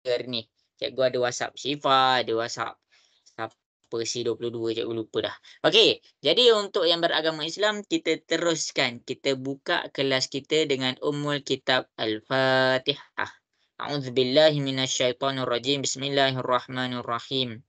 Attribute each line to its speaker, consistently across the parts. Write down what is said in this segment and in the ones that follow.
Speaker 1: hari ni. Cikgu ada WhatsApp Syifa, ada WhatsApp siapa C22, cikgu lupa dah. Okey, jadi untuk yang beragama Islam, kita teruskan. Kita buka kelas kita dengan Ummul Kitab Al-Fatihah. A'udzubillahi minasyaitonirrajim. Bismillahirrahmanirrahim.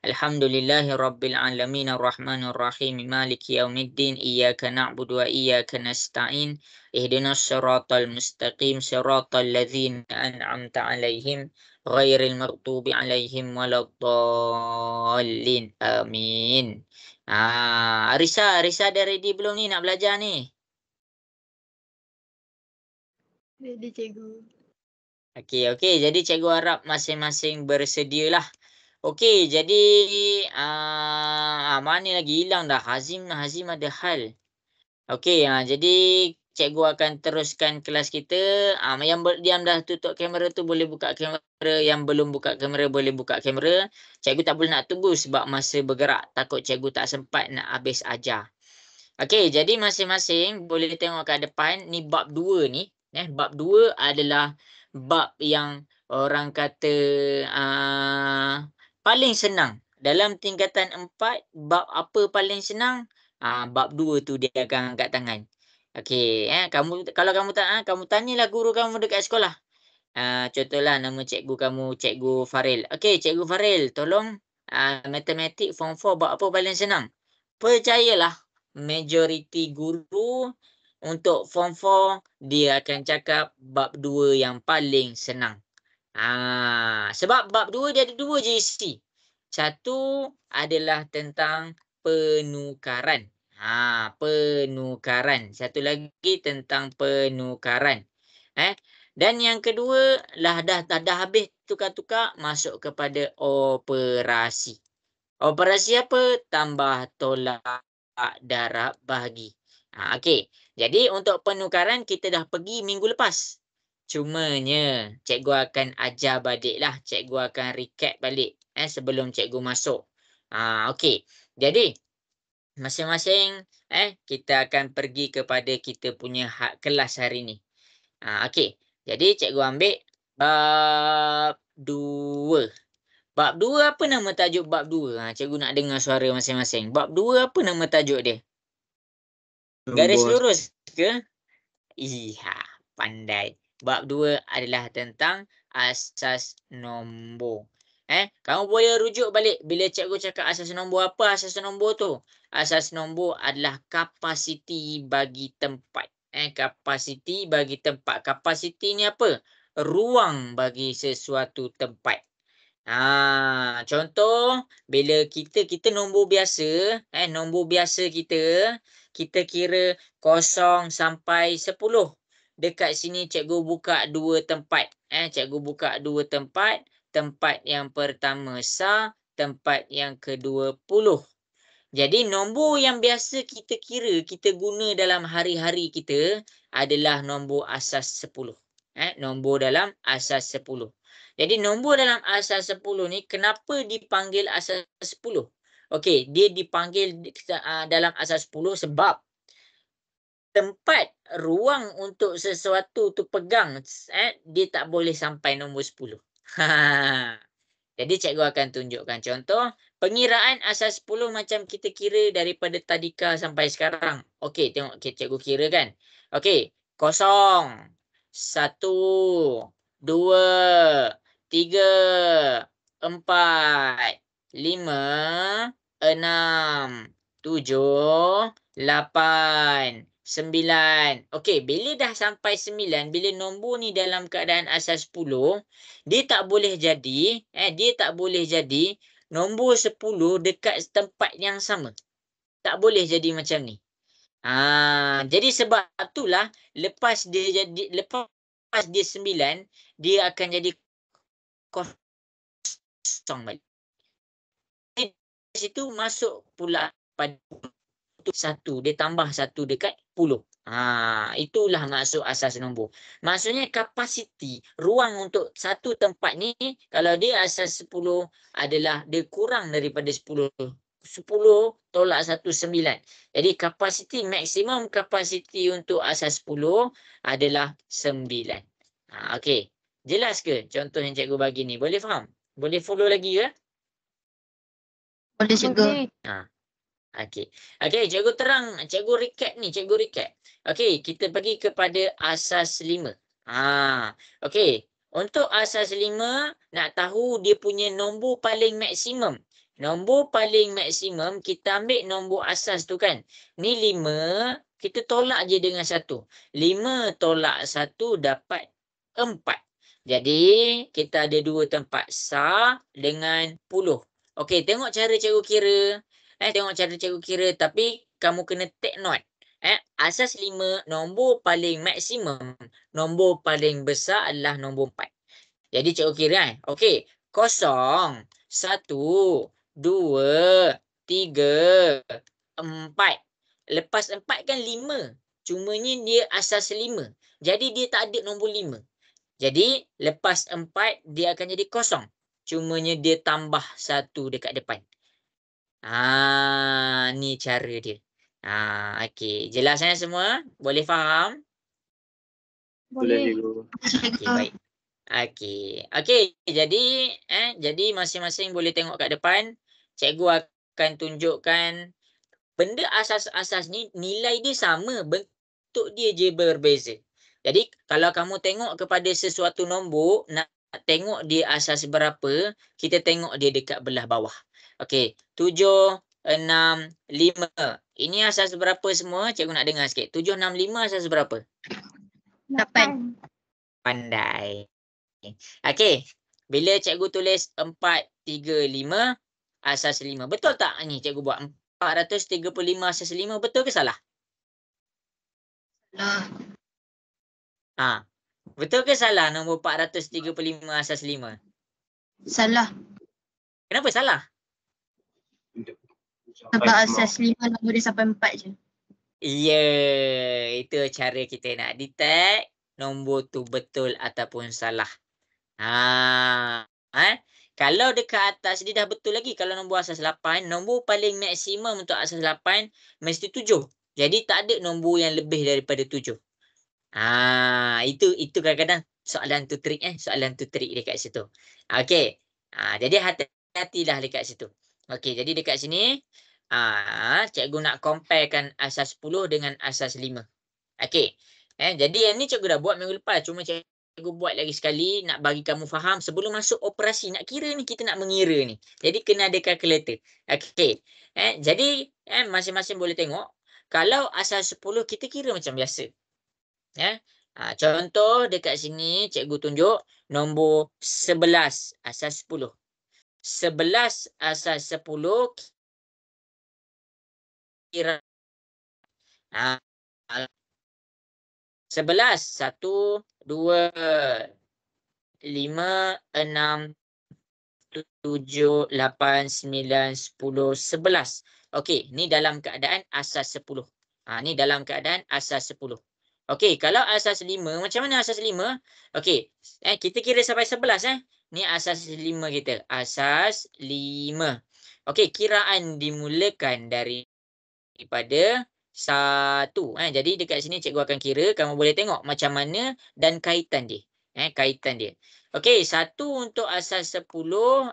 Speaker 1: Alhamdulillahi rabbil alamin arrahmanir rahim maliki yaumiddin iyyaka na'budu wa iyyaka nasta'in ihdinas siratal mustaqim siratal ladzina an'amta 'alaihim ghairil maghdubi 'alaihim waladdallin amin. Arisa dah ready belum ni nak belajar ni?
Speaker 2: Ready cikgu.
Speaker 1: Okey, jadi cikgu harap masing-masing bersedialah. Okey, jadi mana lagi hilang dah? Hazim ada hal. Okey, jadi cikgu akan teruskan kelas kita. Yang berdiam dah tutup kamera tu boleh buka kamera. Yang belum buka kamera boleh buka kamera. Cikgu tak boleh nak tunggu sebab masa bergerak. Takut cikgu tak sempat nak habis ajar. Okey, jadi masing-masing boleh tengok kat depan. Ni bab 2 ni. Bab 2 adalah bab yang orang kata paling senang. Dalam tingkatan 4, bab apa paling senang? Bab 2 tu dia akan angkat tangan. Okey, kalau kamu tak kamu tanyalah guru kamu dekat sekolah. Contohlah nama cikgu kamu, Cikgu Faril. Okey, Cikgu Faril, tolong matematik form 4 bab apa paling senang? Percayalah, majoriti guru untuk form 4 dia akan cakap bab 2 yang paling senang. Sebab bab 2 dia ada 2 je isi. Satu adalah tentang penukaran. Penukaran. Satu lagi tentang penukaran. Dan yang kedua lah dah habis tukar-tukar masuk kepada operasi. Operasi apa? Tambah, tolak, darab, bahagi. Okey. Jadi untuk penukaran kita dah pergi minggu lepas. Cumanya cikgu akan ajar baliklah. Cikgu akan recap balik sebelum cikgu masuk. Okey. Jadi masing-masing kita akan pergi kepada kita punya kelas hari ni. Okey. Jadi cikgu ambil bab 2. Bab 2 apa nama tajuk bab 2? Cikgu nak dengar suara masing-masing. Bab 2 apa nama tajuk dia? Garis lurus ke? Iya, pandai. Bab 2 adalah tentang asas nombor. Kamu boleh rujuk balik bila cikgu cakap asas nombor, apa asas nombor tu? Asas nombor adalah kapasiti bagi tempat. Kapasiti bagi tempat. Kapasiti ni apa? Ruang bagi sesuatu tempat. Contoh bila kita nombor biasa, nombor biasa kita kira 0 sampai 10. Dekat sini cikgu buka 2 tempat. Cikgu buka 2 tempat. Tempat yang pertama sah, tempat yang kedua puluh. Jadi nombor yang biasa kita kira, kita guna dalam hari-hari kita adalah nombor asas 10. Nombor dalam asas 10. Jadi nombor dalam asas 10 ni kenapa dipanggil asas 10? Okey, dia dipanggil dalam asas 10 sebab tempat ruang untuk sesuatu tu pegang dia tak boleh sampai nombor 10. Jadi cikgu akan tunjukkan contoh pengiraan asas 10 macam kita kira daripada tadika sampai sekarang. Okey, tengok cikgu kira kan. Okey, 0, 1, 2, 3, 4, 5, 6, 7, 8, 9. Okey, bila dah sampai 9, bila nombor ni dalam keadaan asas 10, dia tak boleh jadi nombor 10 dekat tempat yang sama. Tak boleh jadi macam ni. Jadi sebab itulah lepas dia 9, dia akan jadi kosong balik. Di situ masuk pula pada 1, dia tambah 1 dekat 10. Itulah maksud asas nombor. Maksudnya kapasiti ruang untuk satu tempat ni kalau dia asas 10 adalah dia kurang daripada 10. 10 tolak 1, 9. Jadi kapasiti maksimum kapasiti untuk asas 10 adalah 9. Okey. Jelas ke contoh yang cikgu bagi ni? Boleh faham? Boleh follow lagi ke?
Speaker 2: Boleh cikgu.
Speaker 1: Ha. Okey. Okey, cikgu terang, cikgu recap. Okey, kita pergi kepada asas 5. Okey. Untuk asas 5, nak tahu dia punya nombor paling maksimum. Nombor paling maksimum, kita ambil nombor asas tu kan. Ni 5, kita tolak je dengan 1. 5 tolak 1 dapat 4. Jadi, kita ada 2 tempat sah dengan puluh. Okey, tengok cara cikgu kira. Tengok cara cikgu kira, tapi kamu kena take note. Asas 5, nombor paling maksimum, nombor paling besar adalah nombor 4. Jadi cikgu kira okey, 0, 1, 2, 3, 4. Lepas 4 kan 5. Cumanya dia asas 5. Jadi dia tak ada nombor 5. Jadi lepas 4 dia akan jadi 0. Cumanya dia tambah 1 dekat depan. Ni cara dia. Okey. Jelas semua? Boleh faham?
Speaker 3: Boleh cikgu.
Speaker 1: Okey, baik. Okey, jadi masing-masing boleh tengok kat depan. Cikgu akan tunjukkan benda asas-asas ni nilai dia sama, bentuk dia je berbeza. Jadi kalau kamu tengok kepada sesuatu nombor, nak tengok dia asas berapa, kita tengok dia dekat belah bawah. Okey, 7, 6, 5. Ini asas berapa semua? Cikgu nak dengar sikit. 7, 6, 5 asas berapa?
Speaker 2: 8.
Speaker 1: Pandai. Okey, bila cikgu tulis 4, 3, 5, asas 5. Betul tak ni cikgu buat? 435 asas 5, betul ke salah?
Speaker 2: Salah.
Speaker 1: Betul ke salah nombor 435 asas 5?
Speaker 2: Salah.
Speaker 1: Kenapa salah?
Speaker 2: Sebab asas 5 nombor dia sampai 4 je.
Speaker 1: Ya, itu cara kita nak detect nombor tu betul ataupun salah. Kalau dekat atas dia dah betul lagi. Kalau nombor asas 8, nombor paling maksimum untuk asas 8 mesti 7. Jadi tak ada nombor yang lebih daripada 7. Itu kadang-kadang soalan tu trik dekat situ. Okey. Jadi hati-hatilah dekat situ. Okey, jadi dekat sini cikgu nak comparekan asas 10 dengan asas 5. Okey. Jadi yang ni cikgu dah buat minggu lepas, cuma cikgu buat lagi sekali nak bagi kamu faham sebelum masuk operasi nak kira ni, kita nak mengira ni. Jadi kena ada kalkulator. Okey. Jadi masing-masing boleh tengok kalau asas 10 kita kira macam biasa. Contoh dekat sini cikgu tunjuk nombor 11 asas 10. 11 asas 10 kira 11, 1, 2, 5, 6, 7, 8, 9, 10, 11. Okey, ni dalam keadaan asas 10. Ni dalam keadaan asas 10. Okey, kalau asas 5, macam mana asas 5? Okey, kita kira sampai 11 Ni asas 5 kita. Asas 5. Okey, kiraan dimulakan daripada 1. Jadi dekat sini cikgu akan kira, kamu boleh tengok macam mana dan kaitan dia. Kaitan dia. Okey, 1 untuk asas 10,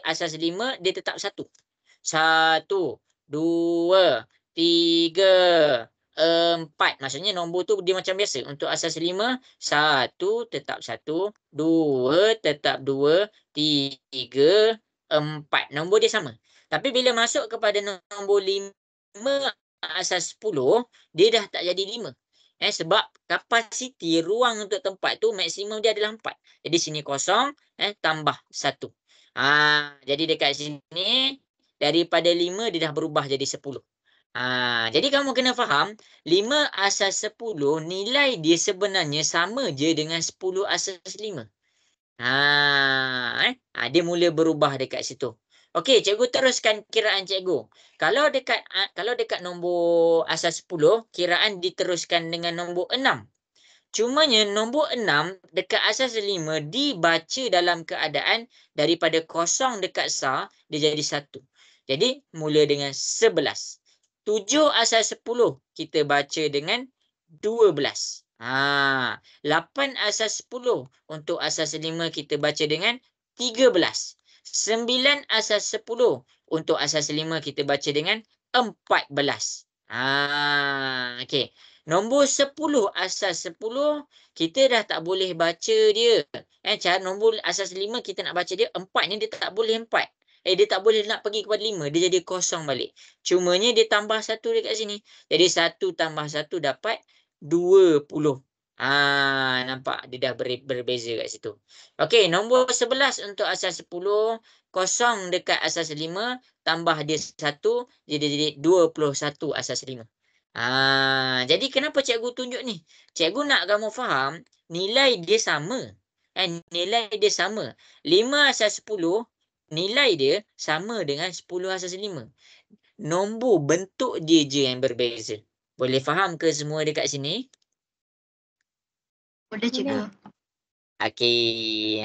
Speaker 1: asas 5 dia tetap 1. 1, 2, 3, 4. Maksudnya nombor tu dia macam biasa. Untuk asas 5, 1 tetap 1, 2 tetap 2, 3, 4. Nombor dia sama. Tapi bila masuk kepada nombor 5 asas 10, dia dah tak jadi 5. Sebab kapasiti ruang untuk tempat tu maksimum dia adalah 4. Jadi sini kosong, tambah 1. Jadi dekat sini daripada 5 dia dah berubah jadi 10. Jadi kamu kena faham 5 asas 10 nilai dia sebenarnya sama je dengan 10 asas 5. Dia mula berubah dekat situ. Okey, cikgu teruskan kiraan cikgu. Kalau dekat nombor asas 10, kiraan diteruskan dengan nombor 6. Cumanya nombor 6 dekat asas 5 dibaca dalam keadaan daripada kosong dekat sah, dia jadi 1. Jadi mula dengan 11. 7 asas 10 kita baca dengan 12. 8 asas 10 untuk asas 5 kita baca dengan 13. 9 asas 10 untuk asas 5 kita baca dengan 14. Okey. Nombor 10 asas 10 kita dah tak boleh baca dia. Cara nombor asas 5 kita nak baca dia 4 ni dia tak boleh 4. Dia tak boleh nak pergi kepada 5. Dia jadi kosong balik. Cumanya dia tambah 1 dekat sini. Jadi 1 tambah 1 dapat 20. Nampak dia dah berbeza kat situ. Okey, nombor 11 untuk asas 10, kosong dekat asas 5, tambah dia 1, jadi 21 asas 5. Jadi kenapa cikgu tunjuk ni? Cikgu nak kamu faham nilai dia sama. Nilai dia sama. 5 asas 10, nilai dia sama dengan 10 asas 5. Nombor bentuk dia je yang berbeza. Boleh faham ke semua dekat sini?
Speaker 2: Boleh cikgu.
Speaker 1: Okey.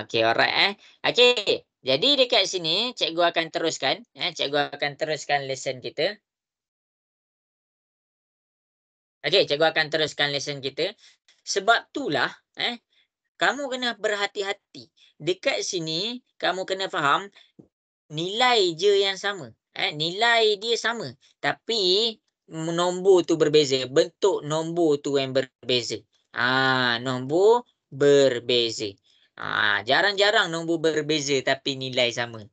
Speaker 1: Okey, alright Okey. Jadi dekat sini cikgu akan teruskan. Cikgu akan teruskan lesson kita. Okey, cikgu akan teruskan lesson kita. Sebab itulah kamu kena berhati-hati. Dekat sini kamu kena faham nilai je yang sama. Nilai dia sama. Tapi nombor tu berbeza. Bentuk nombor tu yang berbeza. Nombor berbeza. Jarang-jarang nombor berbeza tapi nilai sama.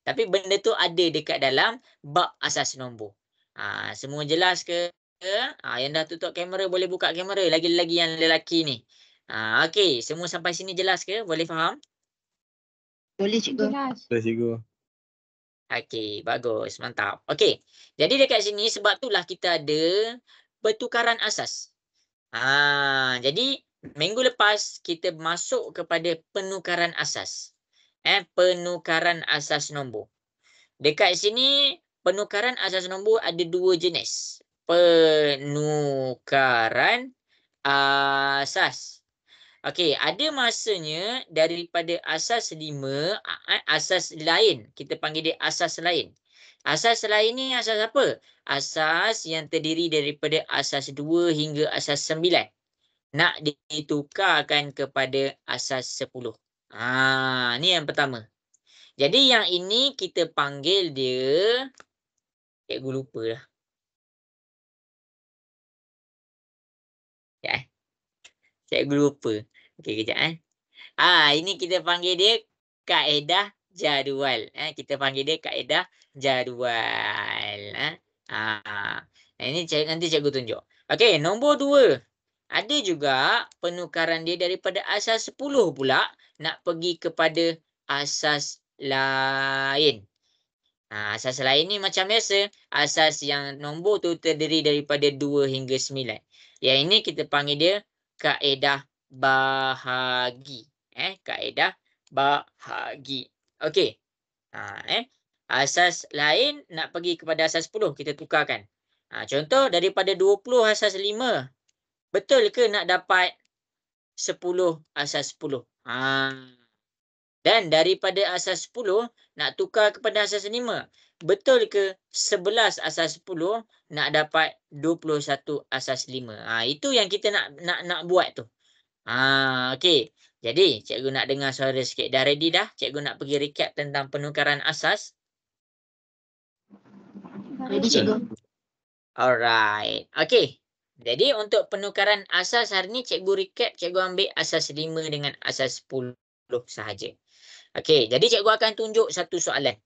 Speaker 1: Tapi benda tu ada dekat dalam bab asas nombor. Semua jelas ke? Yang dah tutup kamera boleh buka kamera. Lagi-lagi yang lelaki ni. Okey, semua sampai sini jelas ke? Boleh faham?
Speaker 2: Boleh cikgu.
Speaker 3: Boleh cikgu.
Speaker 1: Okey, bagus. Mantap. Okey. Jadi dekat sini sebab itulah kita ada pertukaran asas. Jadi minggu lepas kita masuk kepada penukaran asas. Penukaran asas nombor. Dekat sini penukaran asas nombor ada 2 jenis. Penukaran asas. Okey, ada masanya daripada asas 5, asas lain. Kita panggil dia asas lain. Asas lain ni asas apa? Asas yang terdiri daripada asas 2 hingga asas 9. Nak ditukarkan kepada asas 10. Ni yang pertama. Jadi yang ini kita panggil dia, cikgu lupa dah. Cikgu lupa. Okey, kejap ini kita panggil dia kaedah jadual. Kita panggil dia kaedah jadual. Ini nanti cikgu tunjuk. Okey, nombor 2. Ada juga penukaran dia daripada asas 10 pula nak pergi kepada asas lain. Asas lain ni macam biasa. Asas yang nombor tu terdiri daripada 2 hingga 9. Yang ini kita panggil dia kaedah bahagi. Kaedah bahagi. Okey. Asas lain nak pergi kepada asas 10. Kita tukarkan. Contoh daripada 20 asas 5. Betul ke nak dapat 10 asas 10? Dan daripada asas 10 nak tukar kepada asas 5. Betul ke 11 asas 10 nak dapat 21 asas 5? Itu yang kita nak buat tu. Okey. Jadi cikgu nak dengar suara sikit. Dah ready dah? Cikgu nak pergi recap tentang penukaran asas.
Speaker 2: Ready cikgu.
Speaker 1: Alright. Okey. Jadi untuk penukaran asas hari ni cikgu recap, cikgu ambil asas 5 dengan asas 10 sahaja. Okey, jadi cikgu akan tunjuk satu soalan.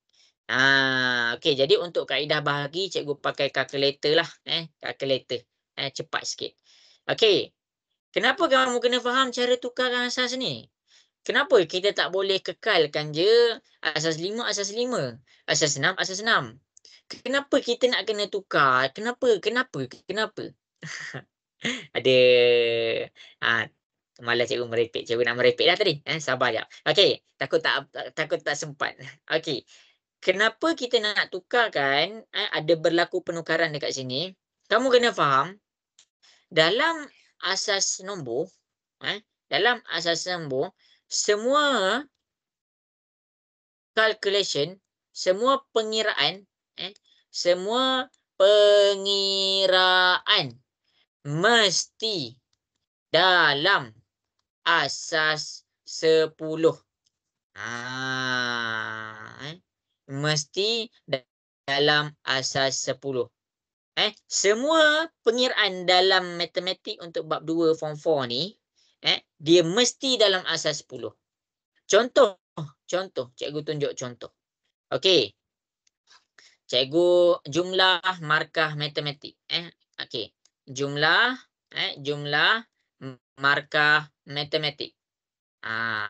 Speaker 1: Okey, jadi untuk kaedah bahagi cikgu pakai kalkulator lah, kalkulator. Cepat sikit. Okey. Kenapa kamu kena faham cara tukarkan asas ni? Kenapa kita tak boleh kekalkan je asas 5 asas 5, asas 6 asas 6? Kenapa kita nak kena tukar? Kenapa? Ada malas cikgu merepek. Cikgu nak merepek dah tadi. Sabar jap. Okey, takut tak sempat. Okey. Kenapa kita nak tukarkan? Ada berlaku penukaran dekat sini. Kamu kena faham dalam asas nombor, semua calculation, semua pengiraan mesti dalam asas 10. Mesti dalam asas 10. Semua pengiraan dalam matematik untuk bab 2 form 4 ni, dia mesti dalam asas 10. Contoh, cikgu tunjuk contoh. Okey. Cikgu jumlah markah matematik. Okey. Jumlah markah matematik.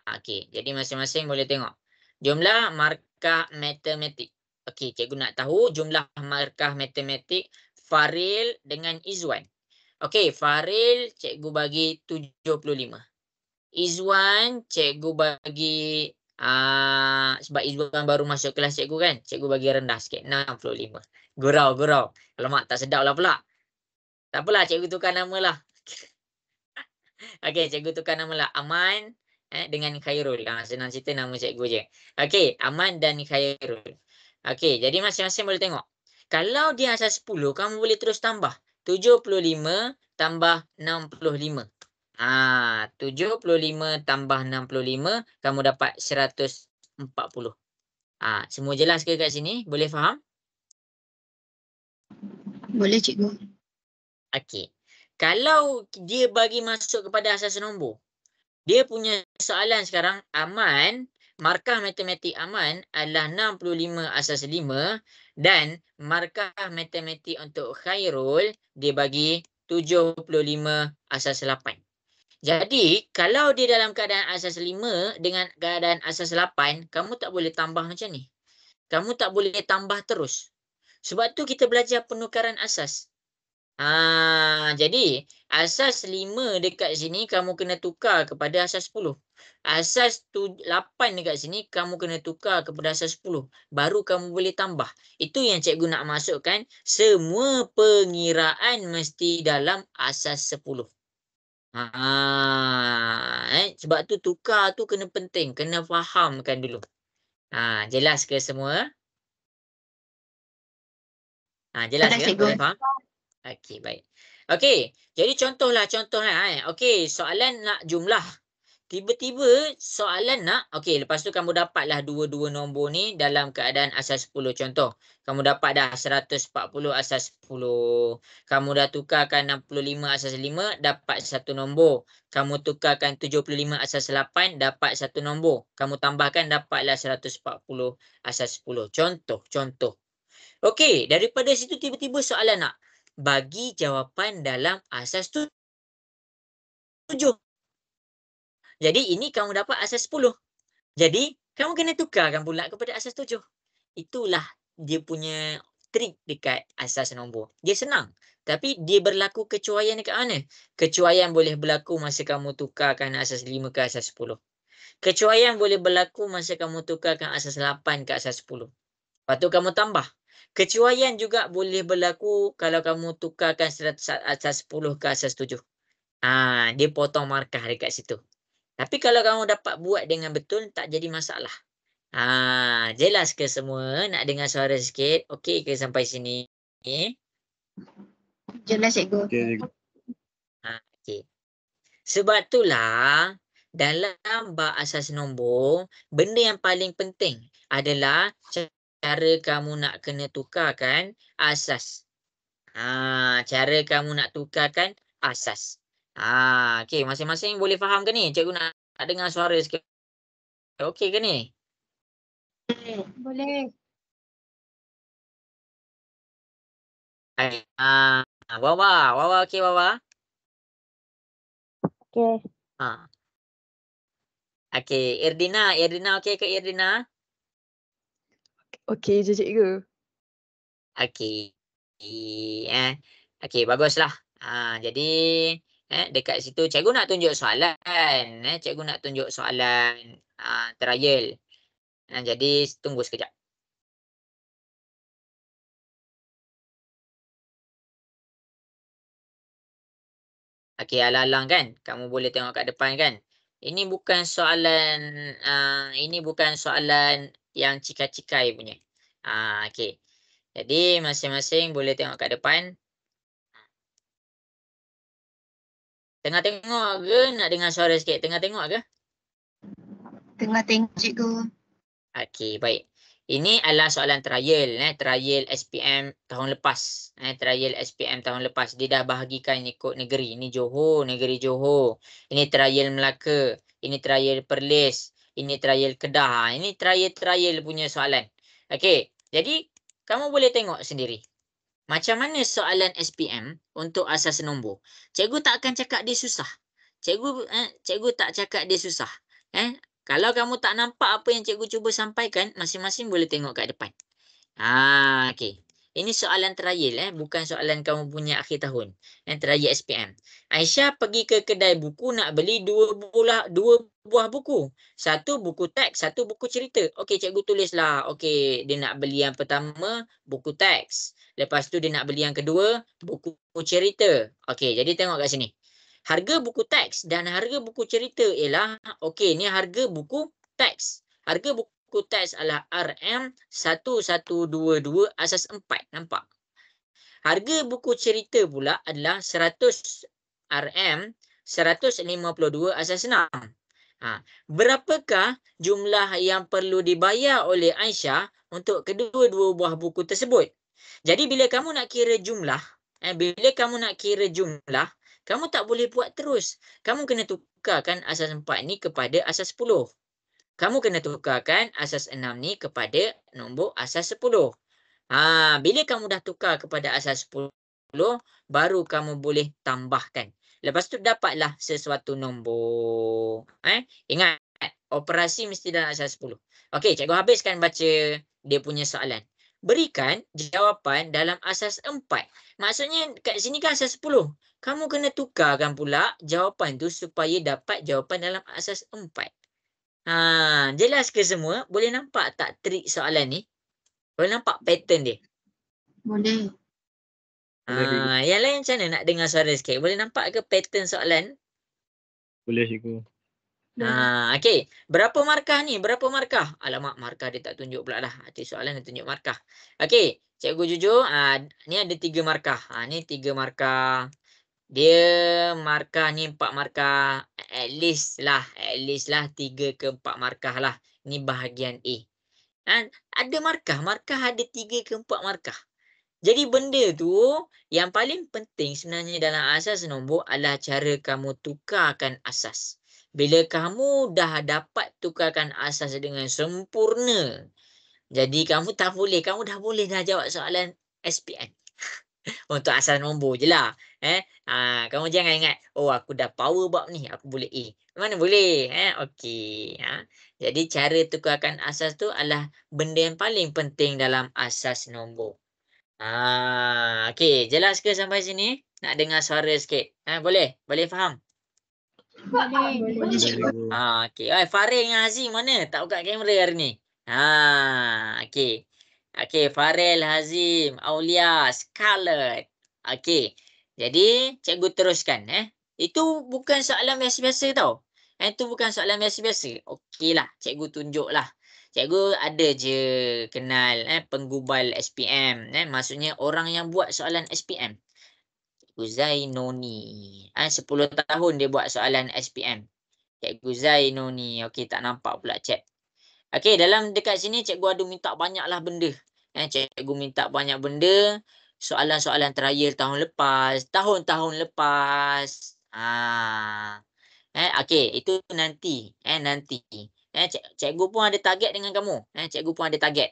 Speaker 1: Okey. Jadi masing-masing boleh tengok. Jumlah markah matematik. Okey, cikgu nak tahu jumlah markah matematik Faril dengan Izwan. Okey, Faril cikgu bagi 75. Izwan cikgu bagi sebab Izwan baru masuk kelas cikgu kan. Cikgu bagi rendah sikit 65. Gurau. Alamak, tak sedap lah pula. Tak apalah, cikgu tukar nama lah. Okey, cikgu tukar nama lah. Aman dengan Khairul. Senang cerita nama cikgu je. Okey, Aman dan Khairul. Okey, jadi masing-masing boleh tengok. Kalau dia asas 10, kamu boleh terus tambah. 75 tambah 65. 75 tambah 65, kamu dapat 140. Semua jelas ke kat sini? Boleh faham?
Speaker 2: Boleh cikgu.
Speaker 1: Okey. Kalau dia bagi masuk kepada asas nombor, dia punya soalan sekarang, Aman, markah matematik Aman adalah 65 asas 5 dan markah matematik untuk Khairul dia bagi 75 asas 8. Jadi, kalau dia dalam keadaan asas 5 dengan keadaan asas 8, kamu tak boleh tambah macam ni. Kamu tak boleh tambah terus. Sebab tu kita belajar penukaran asas. Jadi asas 5 dekat sini kamu kena tukar kepada asas 10. Asas 8 dekat sini kamu kena tukar kepada asas 10. Baru kamu boleh tambah. Itu yang cikgu nak masukkan. Semua pengiraan mesti dalam asas 10. Sebab tu tukar tu kena penting. Kena fahamkan dulu. Jelas ke semua? Jelas ke?
Speaker 2: Cikgu.
Speaker 1: Boleh faham? Okey, baik. Okey, jadi contohlah. Okey, soalan nak jumlah. Tiba-tiba soalan nak, okey, lepas tu kamu dapatlah dua-dua nombor ni dalam keadaan asas 10. Contoh, kamu dapat dah 140 asas 10. Kamu dah tukarkan 65 asas 5, dapat satu nombor. Kamu tukarkan 75 asas 8, dapat satu nombor. Kamu tambahkan, dapatlah 140 asas 10. Contoh. Okey, daripada situ tiba-tiba soalan nak bagi jawapan dalam asas 7. Jadi ini kamu dapat asas 10. Jadi kamu kena tukarkan pula kepada asas 7. Itulah dia punya trik dekat asas nombor. Dia senang. Tapi dia berlaku kecuaian dekat mana? Kecuaian boleh berlaku masa kamu tukarkan asas 5 ke asas 10. Kecuaian boleh berlaku masa kamu tukarkan asas 8 ke asas 10. Lepas tu kamu tambah. Kecuaian juga boleh berlaku kalau kamu tukarkan asas 10 ke asas 7. Dia potong markah dekat situ. Tapi kalau kamu dapat buat dengan betul, tak jadi masalah. Jelas ke semua? Nak dengar suara sikit? Okey ke sampai sini?
Speaker 2: Jelas cikgu.
Speaker 3: Okey, cikgu.
Speaker 1: Okey. Sebab itulah dalam bab asas nombor, benda yang paling penting adalah cara kamu nak kena tukarkan asas. Cara kamu nak tukarkan asas. Okey, masing-masing boleh faham ke ni? Cikgu nak dengar suara sikit. Okey ke ni?
Speaker 2: Boleh.
Speaker 1: Wawa okey Wawa?
Speaker 4: Okey.
Speaker 1: Okey, Irdina okey ke Irdina?
Speaker 4: Okey je cikgu.
Speaker 1: Okey. Okey, baguslah. Jadi dekat situ cikgu nak tunjuk soalan. Cikgu nak tunjuk soalan trial. Jadi tunggu sekejap. Okey, alang-alang kan? Kamu boleh tengok kat depan kan? Ini bukan soalan yang cikai-cikai punya. Okey. Jadi masing-masing boleh tengok kat depan. Tengah tengok ke nak dengar suara sikit? Tengah tengok ke?
Speaker 2: Tengah tengok cikgu.
Speaker 1: Okey, baik. Ini adalah soalan trial, trial SPM tahun lepas. Trial SPM tahun lepas. Dia dah bahagikan ikut negeri. Ini Johor, negeri Johor. Ini trial Melaka. Ini trial Perlis. Ini trial Kedah. Ini trial punya soalan. Okey, jadi kamu boleh tengok sendiri. Macam mana soalan SPM untuk asas nombor. Cikgu tak akan cakap dia susah. Cikgu tak cakap dia susah. Kalau kamu tak nampak apa yang cikgu cuba sampaikan, masing-masing boleh tengok kat depan. Okey. Ini soalan trial, bukan soalan kamu punya akhir tahun. Trial SPM. Aisyah pergi ke kedai buku nak beli dua buah buku. Satu buku teks, satu buku cerita. Okey, cikgu tulislah. Okey, dia nak beli yang pertama, buku teks. Lepas tu dia nak beli yang kedua, buku cerita. Okey, jadi tengok kat sini. Harga buku teks dan harga buku cerita ialah, okey, ni harga buku teks. Harga buku teks adalah RM1122 asas 4. Nampak? Harga buku cerita pula adalah RM152 asas 6. Berapakah jumlah yang perlu dibayar oleh Aisyah untuk kedua-dua buah buku tersebut? Jadi bila kamu nak kira jumlah, kamu tak boleh buat terus. Kamu kena tukarkan asas 4 ni kepada asas 10. Kamu kena tukarkan asas 6 ni kepada nombor asas 10. Bila kamu dah tukar kepada asas 10, baru kamu boleh tambahkan. Lepas tu dapatlah sesuatu nombor. Ingat, operasi mesti dalam asas 10. Okey, cikgu habiskan baca dia punya soalan. Berikan jawapan dalam asas 4. Maksudnya kat sini kan asas 10. Kamu kena tukarkan pula jawapan tu supaya dapat jawapan dalam asas 4. Jelas ke semua? Boleh nampak tak trik soalan ni? Boleh nampak pattern dia?
Speaker 2: Boleh.
Speaker 3: Boleh, cikgu.
Speaker 1: Yang lain macam mana nak dengar suara sikit? Boleh nampak ke pattern soalan?
Speaker 3: Boleh, cikgu.
Speaker 1: Okey. Berapa markah ni? Berapa markah? Alamak, markah dia tak tunjuk pula dah. Hati soalan dia tunjuk markah. Okey, cikgu jujur, ni ada 3 markah. Ni 3 markah. Dia markah ni 4 markah. At least lah 3 ke 4 markah lah. Ni bahagian A. Ada markah ada 3 ke 4 markah. Jadi benda tu yang paling penting sebenarnya dalam asas nombor adalah cara kamu tukarkan asas. Bila kamu dah dapat tukarkan asas dengan sempurna, jadi kamu dah boleh dah jawab soalan SPM. Untuk asas nombor je lah. Kamu jangan ingat, aku dah power bab ni, aku boleh A. Mana boleh? Okey. Jadi cara tukarkan asas tu adalah benda yang paling penting dalam asas nombor. Okey. Jelas ke sampai sini? Nak dengar suara sikit? Boleh? Boleh faham?
Speaker 2: Boleh
Speaker 3: Boleh,
Speaker 2: cikgu.
Speaker 3: cikgu.
Speaker 1: Okey. Farid dengan Hazim mana? Tak buka kamera hari ni. Okey. Okey, Farel, Hazim, Aulia, Scarlett. Okey. Jadi, cikgu teruskan. Itu bukan soalan biasa-biasa tau. Itu bukan soalan biasa-biasa. Okeylah, cikgu tunjuklah. Cikgu ada je kenal penggubal SPM. Maksudnya orang yang buat soalan SPM. Cikgu Zainoni. 10 tahun dia buat soalan SPM. Cikgu Zainoni. Okey, tak nampak pula chat. Okey, dalam dekat sini cikgu ada minta banyaklah benda. Cikgu minta banyak benda. Soalan-soalan trial tahun lepas. Tahun-tahun lepas. Okey, itu nanti. Nanti. Cikgu pun ada target dengan kamu. Cikgu pun ada target.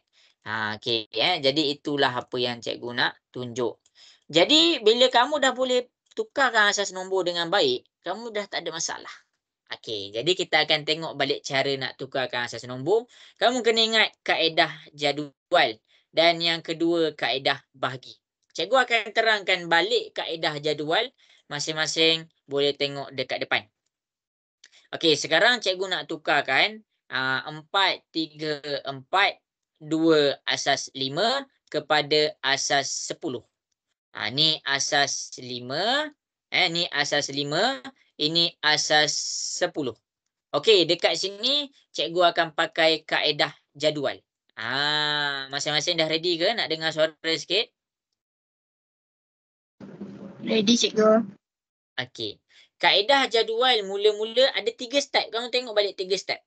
Speaker 1: Okey. Jadi itulah apa yang cikgu nak tunjuk. Jadi, bila kamu dah boleh tukarkan asas nombor dengan baik, kamu dah tak ada masalah. Okey, jadi kita akan tengok balik cara nak tukarkan asas nombor. Kamu kena ingat kaedah jadual. Dan yang kedua, kaedah bahagi. Cikgu akan terangkan balik kaedah jadual. Masing-masing boleh tengok dekat depan. Okey, sekarang cikgu nak tukarkan 4, 3, 4, 2 asas 5 kepada asas 10. Ni asas 5. Ni asas 5. Ini asas 10. Okey, dekat sini cikgu akan pakai kaedah jadual. Masing-masing dah ready ke nak dengar suara sikit?
Speaker 2: Ready cikgu.
Speaker 1: Okey. Kaedah jadual mula-mula ada 3 step. Kamu tengok balik 3 step.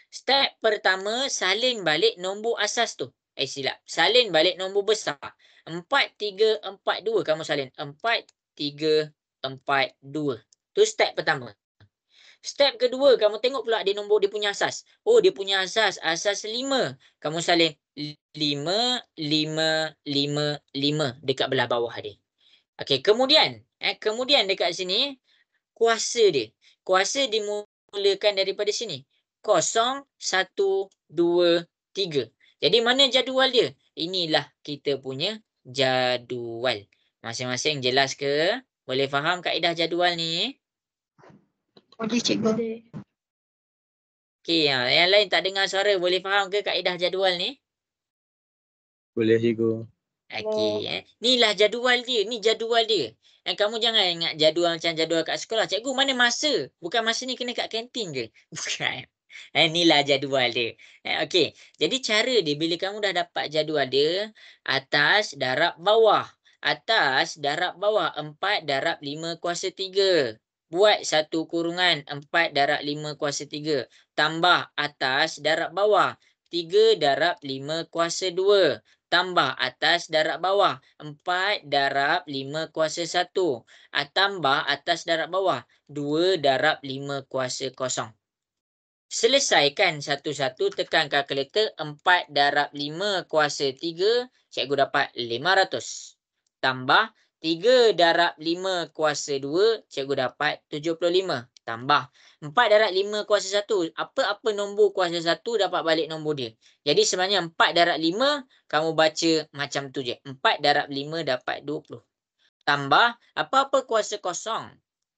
Speaker 1: Step pertama, salin balik nombor asas tu. Silap. Salin balik nombor besar. 4, 3, 4, 2. Kamu salin. 4, 3, 4, 2. Tu step pertama. Step kedua, kamu tengok pula dia nombor dia punya asas. Oh, dia punya asas 5. Kamu salin 5, 5, 5, 5 dekat belah bawah dia. Okey, kemudian dekat sini kuasa dia. Kuasa dimulakan daripada sini. 0, 1, 2, 3. Jadi mana jadual dia? Inilah kita punya jadual. Masing-masing jelas ke? Boleh faham kaedah jadual ni?
Speaker 2: Boleh cikgu.
Speaker 4: Boleh.
Speaker 1: Okey, yang lain tak dengar suara. Boleh faham ke kaedah jadual ni?
Speaker 3: Boleh cikgu.
Speaker 1: Okey. Inilah jadual dia. Ni jadual dia. Kamu jangan ingat jadual macam jadual kat sekolah. Cikgu, mana masa? Bukan masa ni kena kat kantin ke? Bukan. Inilah jadual dia. Okey. Jadi cara dia bila kamu dah dapat jadual dia, atas darab bawah. Atas darab bawah 4 darab 5 kuasa 3. Buat satu kurungan 4 darab 5 kuasa 3. Tambah atas darab bawah 3 darab 5 kuasa 2. Tambah atas darab bawah 4 darab 5 kuasa 1. Tambah atas darab bawah 2 darab 5 kuasa 0. Selesaikan satu-satu, tekan kalkulator. 4 darab 5 kuasa 3, cikgu dapat 500. Tambah 3 darab 5 kuasa 2, cikgu dapat 75. Tambah 4 darab 5 kuasa 1. Apa-apa nombor kuasa 1 dapat balik nombor dia. Jadi sebenarnya 4 darab 5, kamu baca macam tu je. 4 darab 5 dapat 20. Tambah apa-apa kuasa 0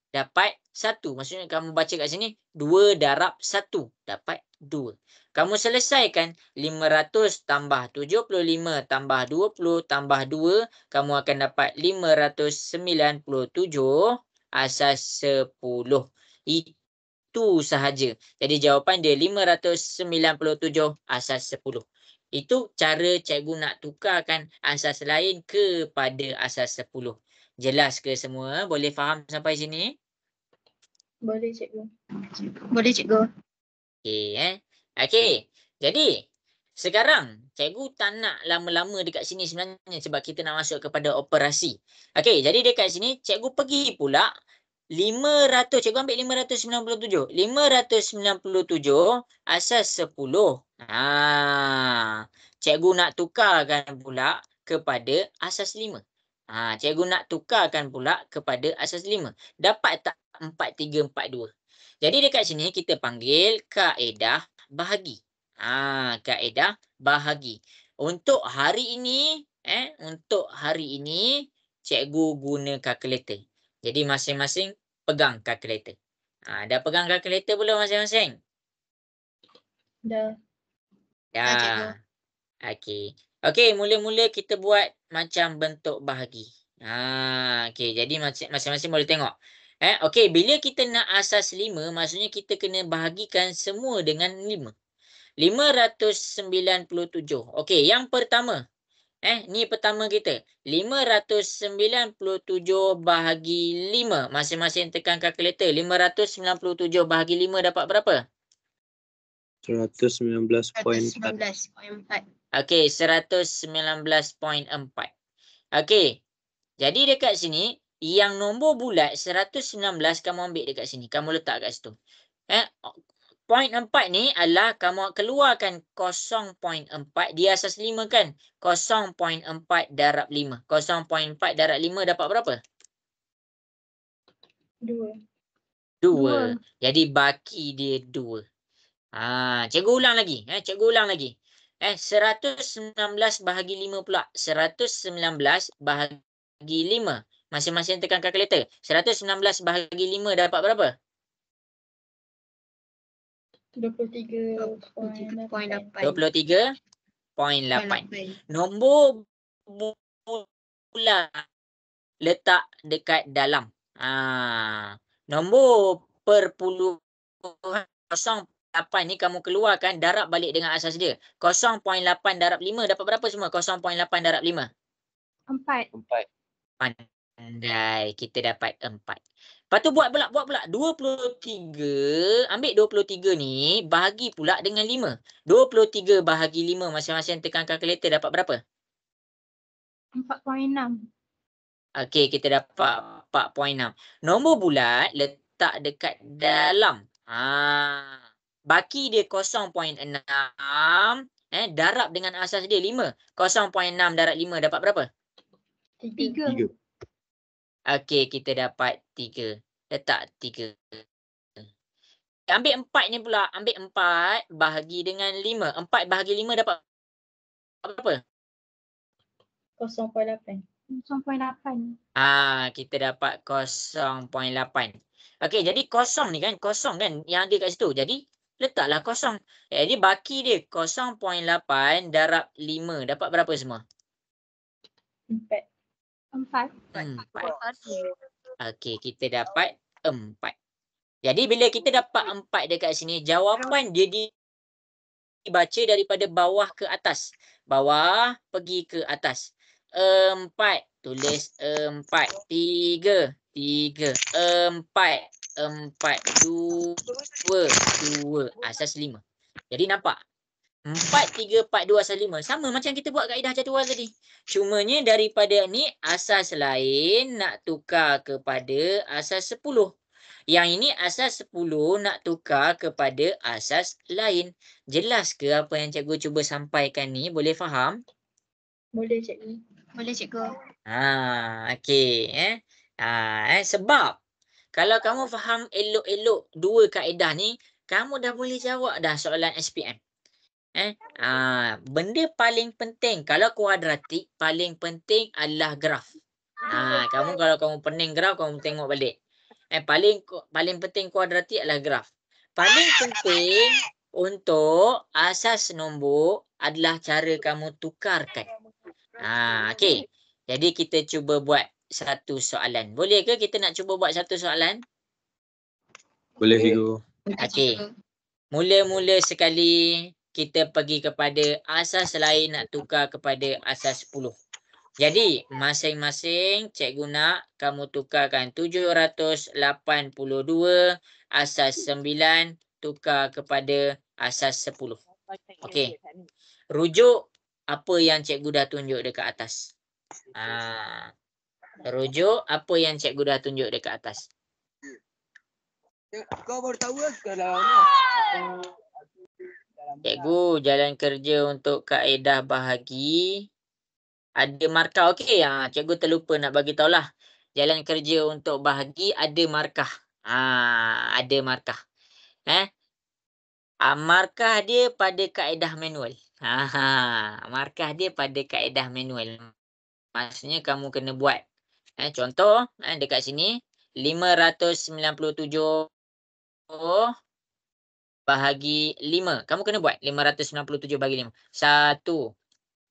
Speaker 1: dapat 1. Maksudnya kamu baca kat sini 2 darab 1 dapat 2. Kamu selesaikan 500 tambah 75 tambah 20 tambah 2. Kamu akan dapat 597 asas 10. Itu sahaja. Jadi jawapan dia 597 asas 10. Itu cara cikgu nak tukarkan asas lain kepada asas 10. Jelas ke semua? Boleh faham sampai sini?
Speaker 4: Boleh cikgu.
Speaker 2: Boleh cikgu.
Speaker 1: Okey. Okey. Jadi, sekarang cikgu tak nak lama-lama dekat sini sebenarnya sebab kita nak masuk kepada operasi. Okey, jadi dekat sini cikgu pergi pula 500. Cikgu ambil 597. 597 asas 10. Cikgu nak tukarkan pula kepada asas 5. Cikgu nak tukarkan pula kepada asas 5. Dapat tak 4342? Jadi dekat sini kita panggil kaedah bahagi. Kaedah bahagi. Untuk hari ini, cikgu guna kalkulator. Jadi masing-masing pegang kalkulator. Dah pegang kalkulator belum masing-masing?
Speaker 4: Dah.
Speaker 2: Dah, cikgu.
Speaker 1: Okey. Okey, mula-mula kita buat macam bentuk bahagi. Okey, jadi masing-masing boleh tengok. Okey, bila kita nak asas 5, maksudnya kita kena bahagikan semua dengan 5. 597. Okey, yang pertama. Ni pertama kita. 597 bahagi 5. Masing-masing tekan kalkulator. 597 bahagi 5 dapat berapa?
Speaker 3: 119.4.
Speaker 2: 119.4.
Speaker 1: Okey, 119.4. Okey. Jadi dekat sini, yang nombor bulat 119 kamu ambil dekat sini. Kamu letak kat situ. Point 4 ni adalah kamu keluarkan 0.4. Dia asas 5 kan? 0.4 darab 5. 0.4 darab 5 dapat berapa?
Speaker 4: 2.
Speaker 1: 2. Jadi baki dia 2. Cikgu ulang lagi. Cikgu ulang lagi. 119 bahagi 5 pula. 119 bahagi 5. Masing-masing tekan kalkulator. 119 bahagi 5 dapat berapa?
Speaker 4: 23.8.
Speaker 1: 23.8. Nombor bulat letak dekat dalam. Nombor perpuluhan 0.8 ni kamu keluarkan, darab balik dengan asas dia. 0.8 darab 5 dapat berapa semua? 0.8 darab 5.
Speaker 4: 4.
Speaker 1: Pandai, kita dapat 4. Lepas tu buat pula 23, ambil 23 ni bahagi pula dengan 5. 23 bahagi 5 masing-masing tekan kalkulator dapat berapa?
Speaker 4: 4.6.
Speaker 1: Okey, kita dapat 4.6. Nombor bulat letak dekat dalam. Baki dia 0.6. Darab dengan asas dia 5. 0.6 darab 5 dapat berapa?
Speaker 4: 3.
Speaker 3: 3.
Speaker 1: Okey, kita dapat 3. Letak 3. Ambil 4 ni pula. Ambil 4 bahagi dengan 5. 4 bahagi 5 dapat berapa?
Speaker 4: 0.8.
Speaker 2: 0.8.
Speaker 1: Kita dapat 0.8. Okey, jadi kosong ni kan, kosong kan yang ada kat situ. Jadi letaklah kosong. Jadi baki dia 0.8 darab 5 dapat berapa semua?
Speaker 4: 4.
Speaker 2: 4.
Speaker 1: 4. Okey, kita dapat 4. Jadi bila kita dapat 4 dekat sini, jawapan dia dibaca daripada bawah ke atas. Bawah pergi ke atas. 4. Tulis 4. 3. 3. 4. 4. 2. Asas 5. Jadi nampak? 4, 3, 4, 2, asas 5. Sama macam kita buat kaedah jadual tadi. Cumanya daripada ni asas lain nak tukar kepada asas 10. Yang ini asas 10 nak tukar kepada asas lain. Jelas ke apa yang cikgu cuba sampaikan ni? Boleh faham?
Speaker 4: Boleh cikgu.
Speaker 2: Boleh cikgu.
Speaker 1: Okey. Sebab kalau kamu faham elok-elok dua kaedah ni, kamu dah boleh jawab dah soalan SPM. Benda paling penting kalau kuadratik, paling penting adalah graf. Kamu kalau kamu pening graf, kamu tengok balik. Paling penting kuadratik adalah graf. Paling penting untuk asas nombor adalah cara kamu tukarkan. Okey. Jadi kita cuba buat satu soalan. Boleh ke kita nak cuba buat satu soalan?
Speaker 3: Boleh cikgu.
Speaker 1: Okey. Mula-mula sekali kita pergi kepada asas lain nak tukar kepada asas 10. Jadi masing-masing cikgu nak kamu tukarkan 782 asas 9 tukar kepada asas 10. Okey. Rujuk apa yang cikgu dah tunjuk dekat atas. Rujuk apa yang cikgu dah tunjuk dekat atas.
Speaker 5: Kau baru tahu kalau
Speaker 1: Cikgu jalan kerja untuk kaedah bahagi ada markah. Okey, cikgu terlupa nak bagi tahulah. Jalan kerja untuk bahagi ada markah. Ada markah. Markah dia pada kaedah manual. Markah dia pada kaedah manual. Maksudnya kamu kena buat. Contoh dekat sini 597 bahagi 5. Kamu kena buat 597 bahagi 5. 1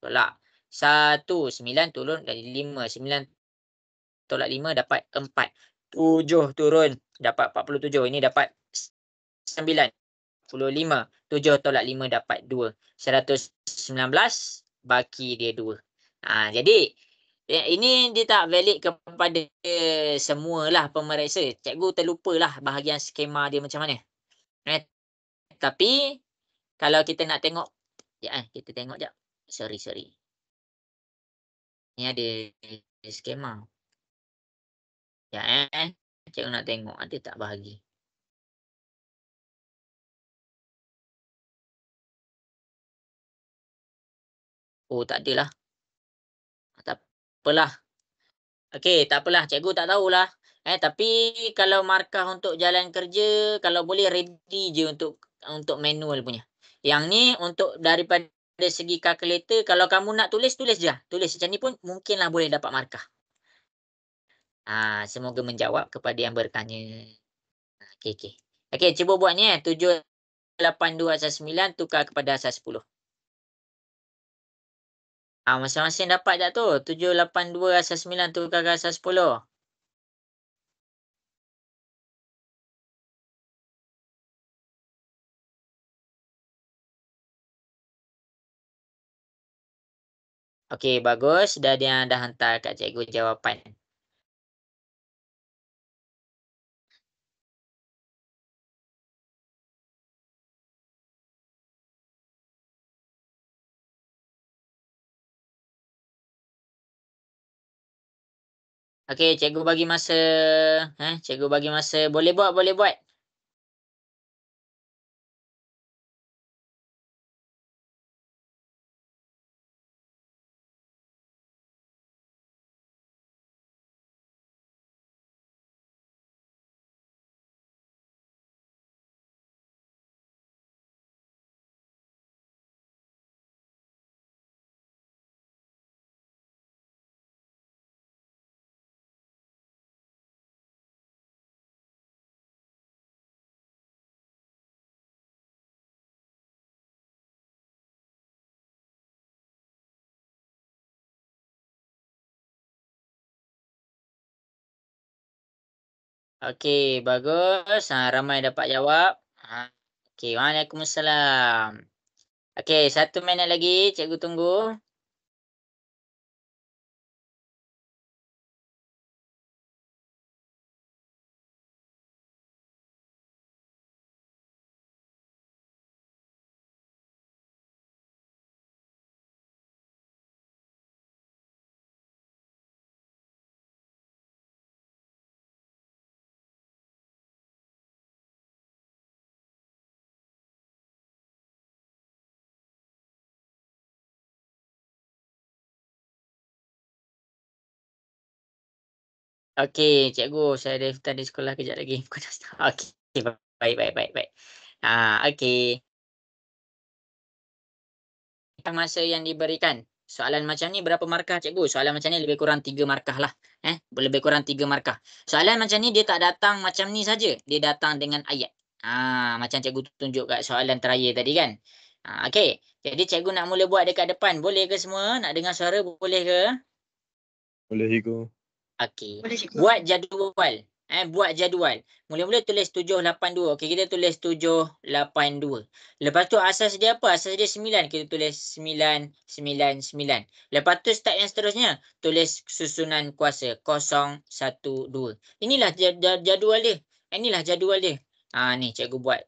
Speaker 1: tolak 1. 9 turun dari 5. 9 tolak 5 dapat 4. 7 turun dapat 47. Ini dapat 9. 25. 7 tolak 5 dapat 2. 119 baki dia 2. Jadi ini dia tak valid kepada semualah pemeriksa. Cikgu terlupalah bahagian skema dia macam mana. Tapi kalau kita nak tengok, kita tengok jap. Sorry. Ni ada skema. Cikgu nak tengok ada tak bahagi. Oh, tak adalah. Tak apalah. Okey, tak apalah. Cikgu tak tahulah. Tapi kalau markah untuk jalan kerja, kalau boleh ready je untuk manual punya. Yang ni untuk daripada segi kalkulator, kalau kamu nak tulis je. Tulis macam ni pun mungkinlah boleh dapat markah. Semoga menjawab kepada yang bertanya. Okey. Okey, cuba buat ni 782 asas 9 tukar kepada asas 10. Masing-masing dapat tak tu? 782 asas 9 tukar ke asas 10. Okey, bagus. Dia dah hantar kat cikgu jawapan. Okey, cikgu bagi masa. Cikgu bagi masa. Boleh buat, boleh buat. Okey, bagus. Ramai dapat jawab. Okey, Waalaikumsalam. Okey, 1 minit lagi. Cikgu tunggu. Okey, cikgu, saya ada daftar di sekolah kejap lagi. Bukan daftar. Okey, baik, baik, baik, baik. Okey. Masa yang diberikan. Soalan macam ni berapa markah, cikgu? Soalan macam ni lebih kurang 3 markah lah. Lebih kurang 3 markah. Soalan macam ni dia tak datang macam ni saja. Dia datang dengan ayat. Macam cikgu tunjuk kat soalan terakhir tadi kan. Okey. Jadi cikgu nak mula buat dekat depan. Boleh ke semua? Nak dengar suara boleh ke?
Speaker 3: Boleh cikgu.
Speaker 1: Okey.
Speaker 2: Boleh cikgu.
Speaker 1: Buat jadual. Buat jadual. Mula-mula tulis 782. Okey, kita tulis 782. Lepas tu asas dia apa? Asas dia 9. Kita tulis 9, 9, 9. Lepas tu step yang seterusnya. Tulis susunan kuasa. 0, 1, 2. Inilah jadual dia. Inilah jadual dia. Ni cikgu buat.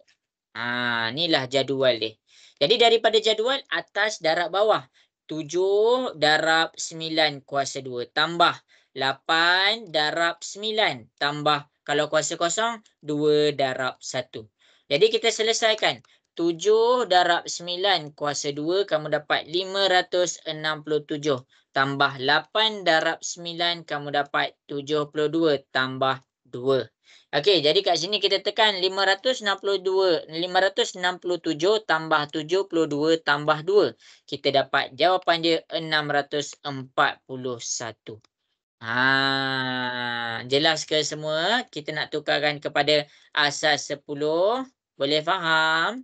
Speaker 1: Inilah jadual dia. Jadi daripada jadual, atas darab bawah. 7 darab 9 kuasa 2. Tambah 8 darab 9 tambah kalau kuasa kosong 2 darab 1. Jadi kita selesaikan. 7 darab 9 kuasa 2 kamu dapat 567 tambah 8 darab 9 kamu dapat 72 tambah 2. Okey, jadi kat sini kita tekan 567 tambah 72 tambah 2. Kita dapat jawapan dia 641. Jelas ke semua? Kita nak tukarkan kepada asas 10. Boleh faham?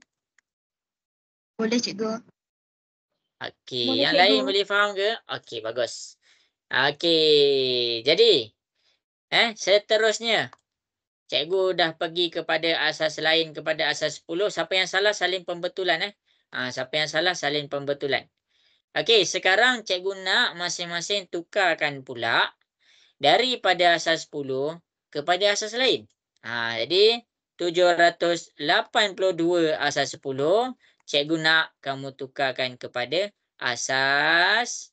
Speaker 2: Boleh cikgu.
Speaker 1: Okey,
Speaker 4: Boleh,
Speaker 1: yang
Speaker 4: cikgu.
Speaker 1: lain boleh faham ke? Okey, bagus. Okey, jadi seterusnya cikgu dah pergi kepada asas lain kepada asas 10. Siapa yang salah salin pembetulan siapa yang salah salin pembetulan. Okey, sekarang cikgu nak masing-masing tukarkan pula daripada asas 10 kepada asas lain. Jadi 782 asas 10, cikgu nak kamu tukarkan kepada asas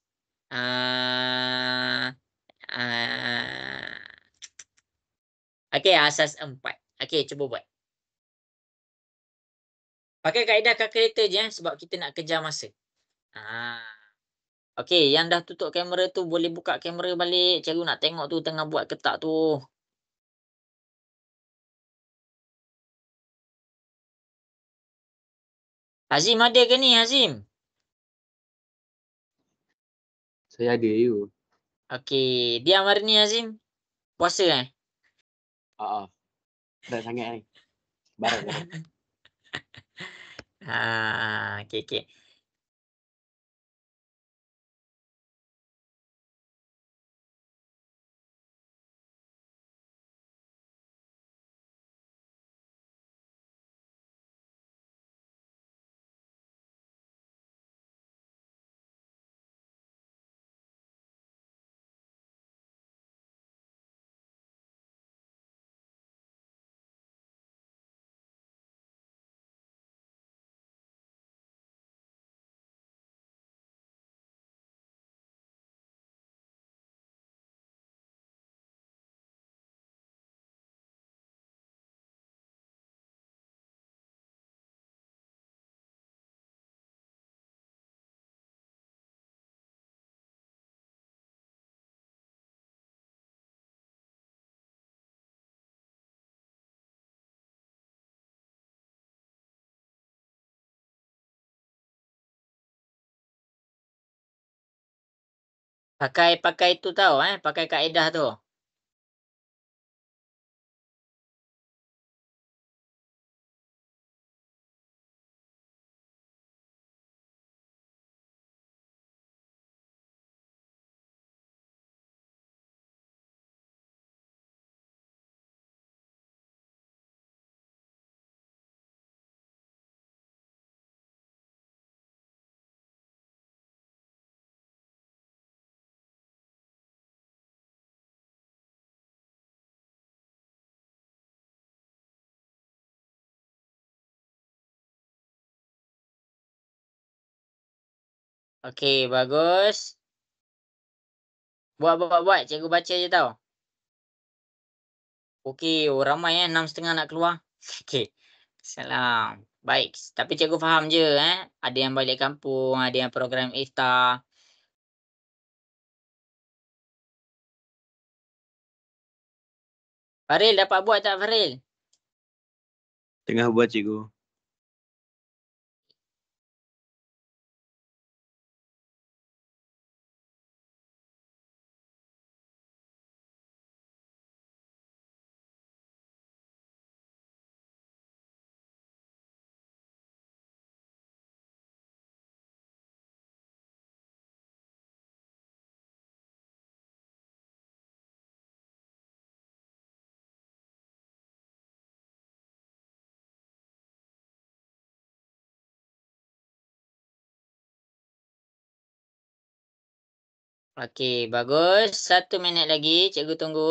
Speaker 1: asas 4. Okey, cuba buat. Pakai kaedah kalkulator je sebab kita nak kejar masa. Okey, yang dah tutup kamera tu boleh buka kamera balik. Cikgu nak tengok tu tengah buat ke tak tu. Hazim ada ke ni, Hazim?
Speaker 3: Saya ada you.
Speaker 1: Okey, diam hari ni Hazim. Puasa
Speaker 3: Berat sangat ni. Barat.
Speaker 1: okey, okey. Pakai tu tahu pakai kaedah tu. Okey, bagus. Buat. Cikgu baca je tau. Okey, ramai 6.30 nak keluar. Okey. Salam. Baik. Tapi cikgu faham je Ada yang balik kampung, ada yang program iftar. Faril dapat buat tak Faril?
Speaker 3: Tengah buat cikgu.
Speaker 1: Okey, bagus. 1 minit lagi. Cikgu tunggu.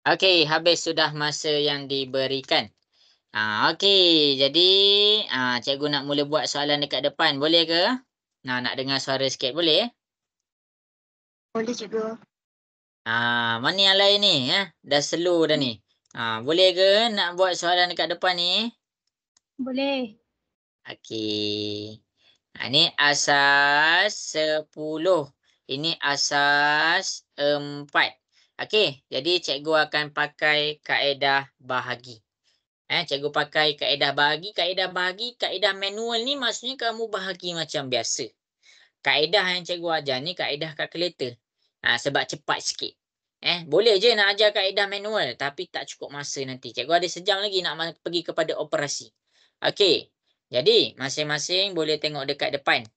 Speaker 1: Okey, habis sudah masa yang diberikan. Okey, jadi cikgu nak mula buat soalan dekat depan. Boleh ke? Nak dengar suara sikit boleh?
Speaker 2: Boleh cikgu.
Speaker 1: Mana yang lain ni? Dah slow dah ni. Boleh ke nak buat soalan dekat depan ni?
Speaker 4: Boleh.
Speaker 1: Okey. Ini asas 10. Ini asas 4. Okey, jadi cikgu akan pakai kaedah bahagi. Cikgu pakai kaedah bahagi. Kaedah manual ni maksudnya kamu bahagi macam biasa. Kaedah yang cikgu ajar ni kaedah kalkulator. Sebab cepat sikit. Boleh je nak ajar kaedah manual tapi tak cukup masa nanti. Cikgu ada sejam lagi nak pergi kepada operasi. Okey. Jadi masing-masing boleh tengok dekat depan.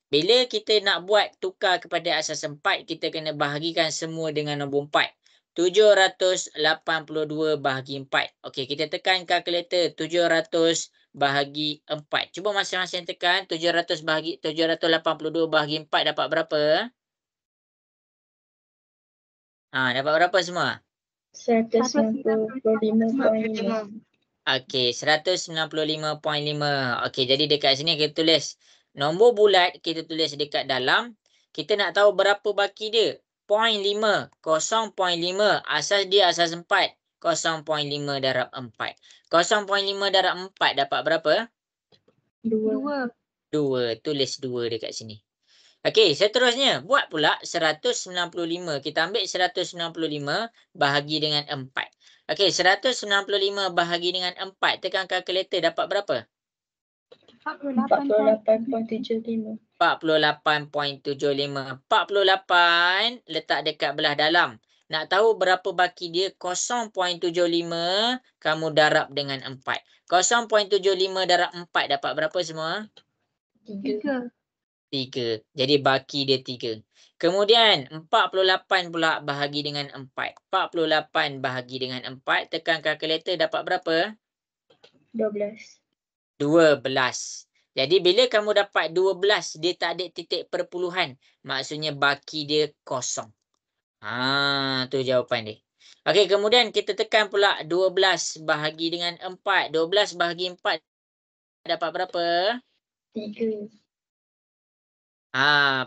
Speaker 1: Bila kita nak buat tukar kepada asas 4, kita kena bahagikan semua dengan nombor 4. 782 bahagi 4. Okey, kita tekan kalkulator 700 bahagi 4. Cuba masing-masing tekan 782 bahagi 4 dapat berapa? Dapat berapa semua?
Speaker 4: 195.5.
Speaker 1: Okey, 195.5. Okey, jadi dekat sini kita tulis nombor bulat, kita tulis dekat dalam. Kita nak tahu berapa baki dia. 0.5. 0.5. Asas dia asas 4. 0.5 darab 4. 0.5 darab 4 dapat berapa?
Speaker 4: 2.
Speaker 1: 2. Tulis 2 dekat sini. Okey, seterusnya. Buat pula 195. Kita ambil 195 bahagi dengan 4. Okey, 195 bahagi dengan 4. Tekan kalkulator dapat berapa?
Speaker 4: 48.75.
Speaker 1: 48.75. 48 letak dekat belah dalam. Nak tahu berapa baki dia? 0.75 kamu darab dengan 4. 0.75 darab 4 dapat berapa semua?
Speaker 4: 3.
Speaker 1: 3. Jadi baki dia 3. Kemudian 48 pula bahagi dengan 4. 48 bahagi dengan 4. Tekan kalkulator dapat berapa?
Speaker 4: 12.
Speaker 1: 12. Jadi bila kamu dapat 12, dia tak ada titik perpuluhan. Maksudnya baki dia kosong. Tu jawapan dia. Okey, kemudian kita tekan pula 12 bahagi dengan 4. 12 bahagi 4 dapat berapa?
Speaker 4: 3.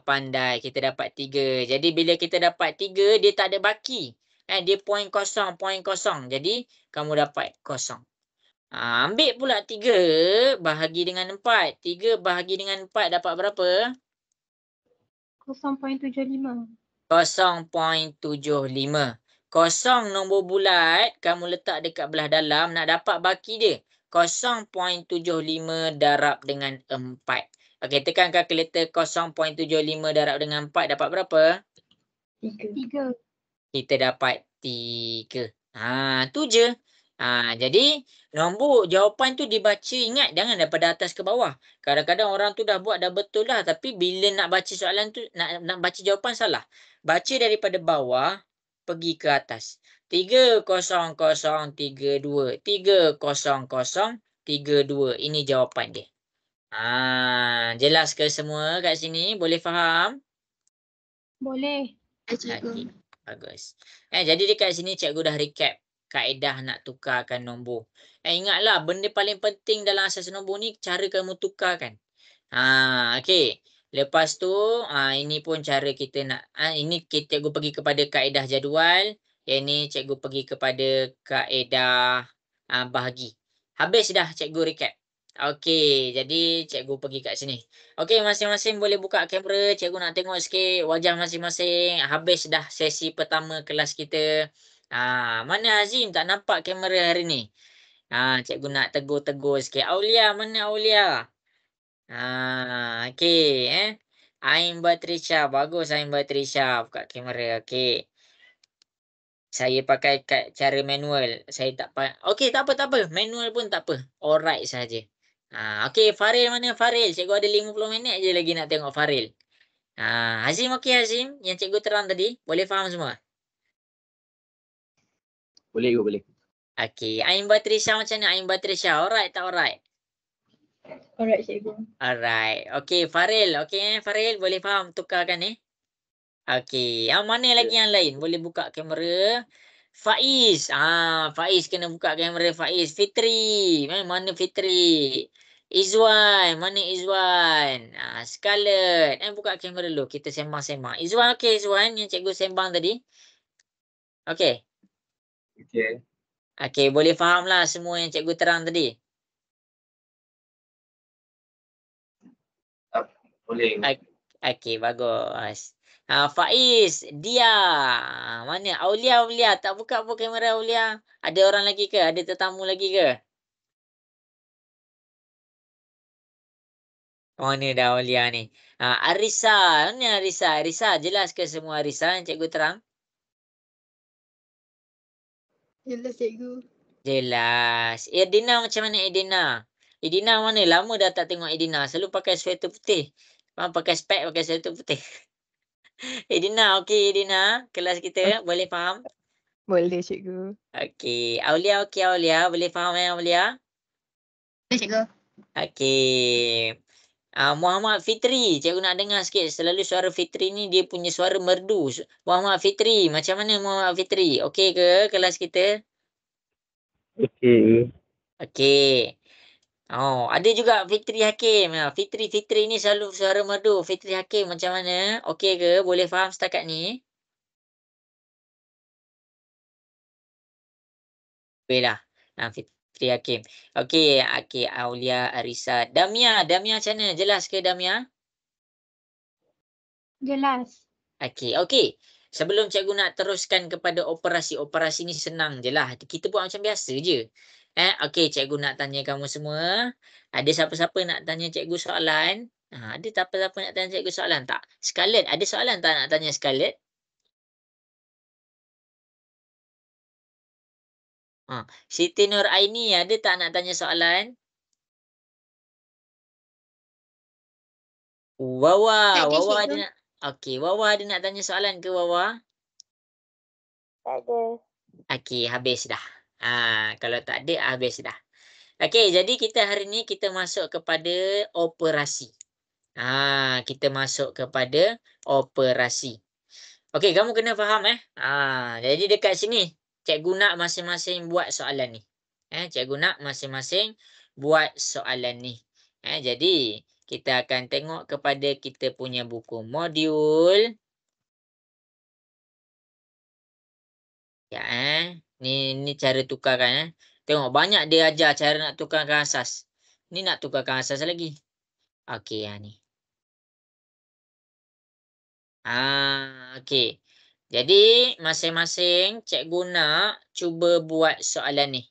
Speaker 1: Pandai. Kita dapat 3. Jadi bila kita dapat 3, dia tak ada baki. Dia point kosong. Jadi kamu dapat kosong. Ambil pula 3 bahagi dengan 4. 3 bahagi dengan 4 dapat berapa?
Speaker 4: 0.75.
Speaker 1: 0.75. Kosong nombor bulat, kamu letak dekat belah dalam, nak dapat baki dia. 0.75 darab dengan 4. Okey, tekan kalkulator 0.75 darab dengan 4 dapat berapa?
Speaker 4: 3.
Speaker 1: Kita dapat 3. Tu je. Jadi nombor jawapan tu dibaca, ingat jangan daripada atas ke bawah. Kadang-kadang orang tu dah buat dah betul dah, tapi bila nak baca soalan tu, nak baca jawapan salah. Baca daripada bawah pergi ke atas. 30032. 30032. Ini jawapan dia. Jelas ke semua kat sini? Boleh faham?
Speaker 4: Boleh.
Speaker 1: Okey, bagus. Jadi dekat sini cikgu dah recap kaedah nak tukarkan nombor. Ingatlah benda paling penting dalam asas nombor ni cara kamu tukarkan. Okey. Lepas tu ini pun cara kita nak ini cikgu pergi kepada kaedah jadual. Yang ni cikgu pergi kepada kaedah bahagi. Habis dah cikgu recap. Okey, jadi cikgu pergi kat sini. Okey, masing-masing boleh buka kamera. Cikgu nak tengok sikit wajah masing-masing. Habis dah sesi pertama kelas kita. Mana Azim? Tak nampak kamera hari ni. Cikgu nak tegur-tegur sikit. Aulia, mana Aulia? Okey, Ain Batrisha. Bagus Ain Batrisha. Buka kamera. Okey. Saya pakai cara manual. Saya tak okey, tak apa. Manual pun tak apa. Alright saja. Okey, Faril mana Faril? Cikgu ada 50 minit je lagi nak tengok Faril. Hazim okey Hazim? Yang cikgu terang tadi? Boleh faham semua?
Speaker 3: Boleh ke boleh?
Speaker 1: Okey, Ain Batrisha macam mana Ain Batrisha? Alright tak alright?
Speaker 4: Alright, cikgu.
Speaker 1: Alright. Okey, Faril. Okey, Faril boleh faham tukarkan ni? Okey, yang mana lagi yang lain? Boleh buka kamera. Faiz. Faiz kena buka kamera Faiz. Fitri. Mana Fitri? Izwan. Mana Izwan? Scarlett. Buka kamera dulu. Kita sembang-sembang. Izwan okey Izwan yang cikgu sembang tadi? Okey.
Speaker 3: Okey.
Speaker 1: Okey, boleh faham lah semua yang cikgu terang tadi?
Speaker 3: Boleh.
Speaker 1: Okey, bagus. Faiz, Dia. Mana? Aulia. Tak buka pun kamera Aulia. Ada orang lagi ke? Ada tetamu lagi ke? Mana dah Aulia ni? Arisa. Mana Arisa? Arisa, jelas ke semua Arisa yang cikgu terang?
Speaker 2: Jelas cikgu.
Speaker 1: Jelas. Edina macam mana Edina? Edina mana? Lama dah tak tengok Edina. Selalu pakai sweater putih. Pakai spek, pakai sweater putih. Edina, okey Edina. Kelas kita boleh faham?
Speaker 5: Boleh cikgu.
Speaker 1: Okey. Aulia, okey Aulia. Boleh faham Aulia?
Speaker 2: Boleh cikgu.
Speaker 1: Okey. Muhammad Fitri. Cikgu nak dengar sikit. Selalu suara Fitri ni dia punya suara merdu. Muhammad Fitri. Macam mana Muhammad Fitri? Okey ke kelas kita?
Speaker 3: Okey.
Speaker 1: Okey. Ada juga Fitri Hakim. Fitri ni selalu suara merdu. Fitri Hakim macam mana? Okey ke? Boleh faham setakat ni? Boleh lah. Fitri Hakim. Okey. Aulia, Arisa. Damia macam mana? Jelas ke Damia?
Speaker 4: Jelas.
Speaker 1: Okey. Sebelum cikgu nak teruskan kepada operasi ni senang je lah. Kita buat macam biasa je. Okey, cikgu nak tanya kamu semua. Ada siapa-siapa nak tanya cikgu soalan? Ada siapa-siapa nak tanya cikgu soalan tak? Scarlett, ada soalan tak nak tanya Scarlett? Siti Nur Aini, ada tak nak tanya soalan? Wawa ada nak. Okey, Wawa ada nak tanya soalan ke Wawa?
Speaker 4: Tak ada.
Speaker 1: Okey, habis dah. Kalau tak ada, habis dah. Okey, jadi kita hari ni kita masuk kepada operasi. Kita masuk kepada operasi. Okey, kamu kena faham jadi dekat sini cikgu nak masing-masing buat soalan ni. Cikgu nak masing-masing buat soalan ni. Jadi kita akan tengok kepada kita punya buku modul. Ya ni cara tukarkan Tengok banyak dia ajar cara nak tukarkan asas. Ni nak tukarkan asas lagi. Okey ni. Okey. Jadi masing-masing cikgu nak cuba buat soalan ni.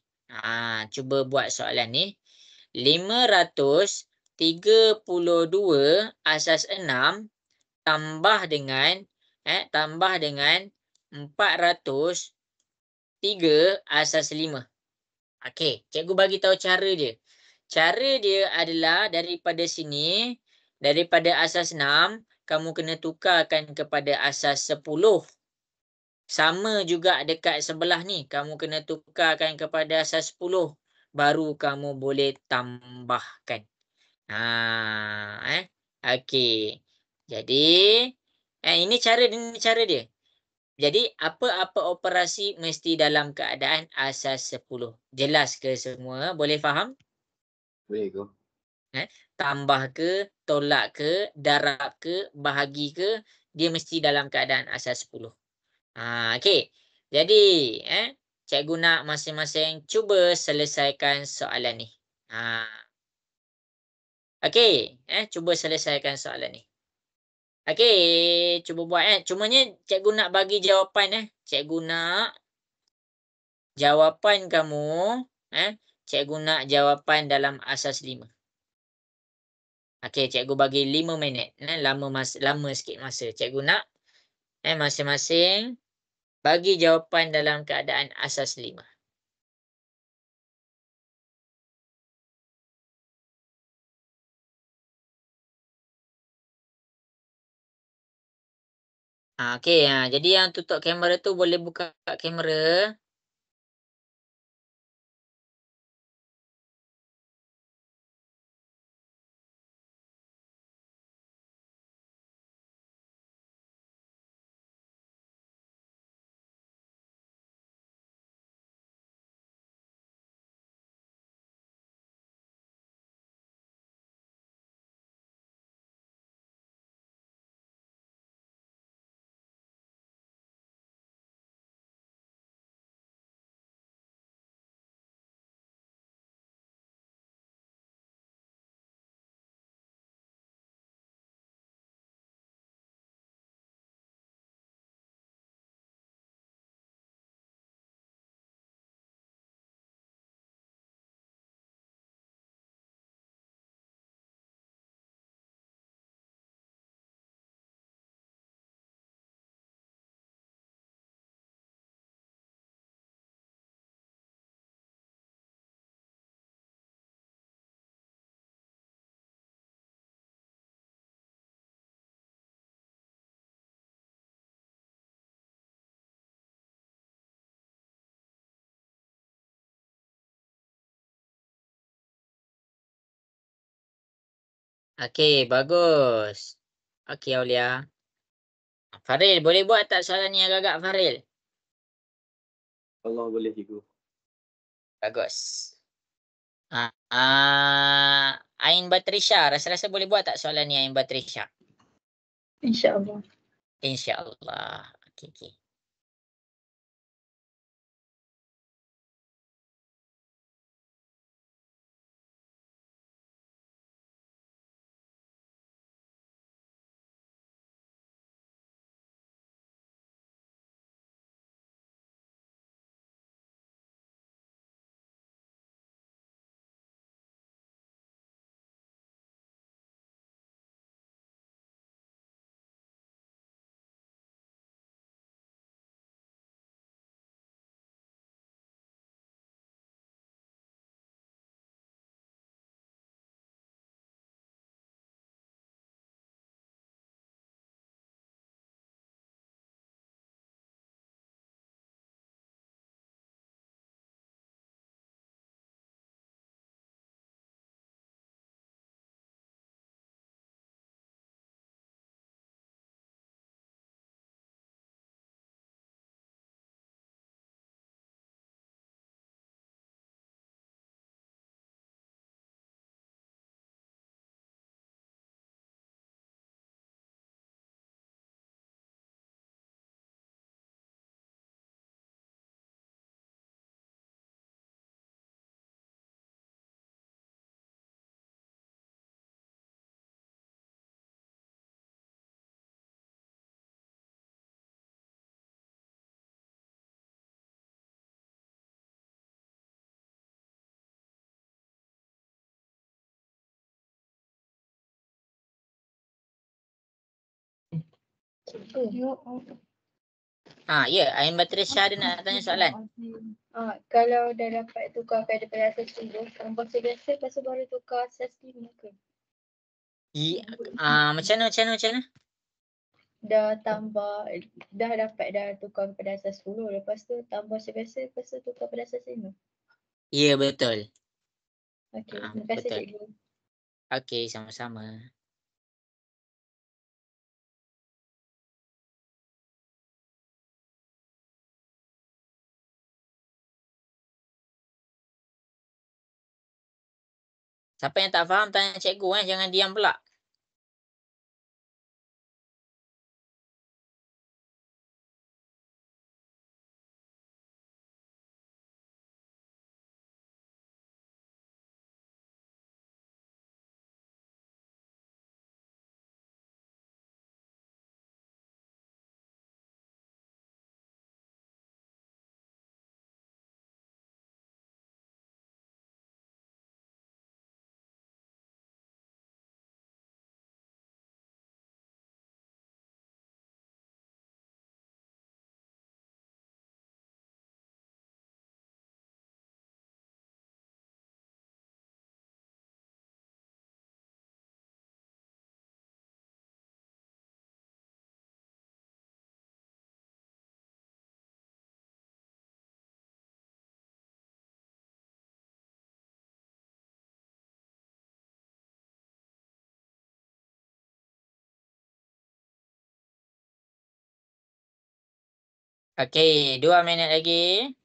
Speaker 1: Cuba buat soalan ni. 532 asas 6 tambah dengan 403 asas 5. Okey, cikgu bagi tahu cara dia. Cara dia adalah daripada sini, daripada asas 6, kamu kena tukarkan kepada asas 10. Sama juga dekat sebelah ni, kamu kena tukarkan kepada asas 10. Baru kamu boleh tambahkan. Okey. Jadi, ini cara dia. Jadi, apa-apa operasi mesti dalam keadaan asas 10. Jelas ke semua? Boleh faham?
Speaker 3: Boleh ke?
Speaker 1: Tambah ke, tolak ke, darab ke, bahagi ke, dia mesti dalam keadaan asas 10. Okey. Jadi, cikgu nak masing-masing cuba selesaikan soalan ni. Okey, cuba selesaikan soalan ni. Okey, cuba buat Cumanya cikgu nak bagi jawapan Cikgu nak jawapan kamu, cikgu nak jawapan dalam asas 5. Okey, cikgu bagi 5 minit. Lama sikit masa. Cikgu nak masing-masing bagi jawapan dalam keadaan asas 5. Okey, jadi yang tutup kamera tu boleh buka kamera. Okey, bagus. Okey, Aulia. Faril, boleh buat tak soalan ni agak-agak, Faril?
Speaker 3: Allah boleh cikgu.
Speaker 1: Bagus. Ain Batrisha, rasa-rasa boleh buat tak soalan ni, Ain Batrisha?
Speaker 4: InsyaAllah.
Speaker 1: InsyaAllah. Okey. Ya, Ain Batrisya ada nak tanya soalan.
Speaker 4: Kalau dah dapat tukar daripada asas 10, tambah biasa lepas tu baru tukar asas 5 ke?
Speaker 1: Macam mana?
Speaker 4: Dah dapat tukar kepada asas 10, lepas tu tambah biasa, lepas tu tukar pada asas 5.
Speaker 1: Ya, betul.
Speaker 4: Okey, terima kasih
Speaker 1: Betul.
Speaker 4: cikgu.
Speaker 1: Okey, sama-sama. Siapa yang tak faham tanya cikgu jangan diam pula. Okey, 2 minit lagi.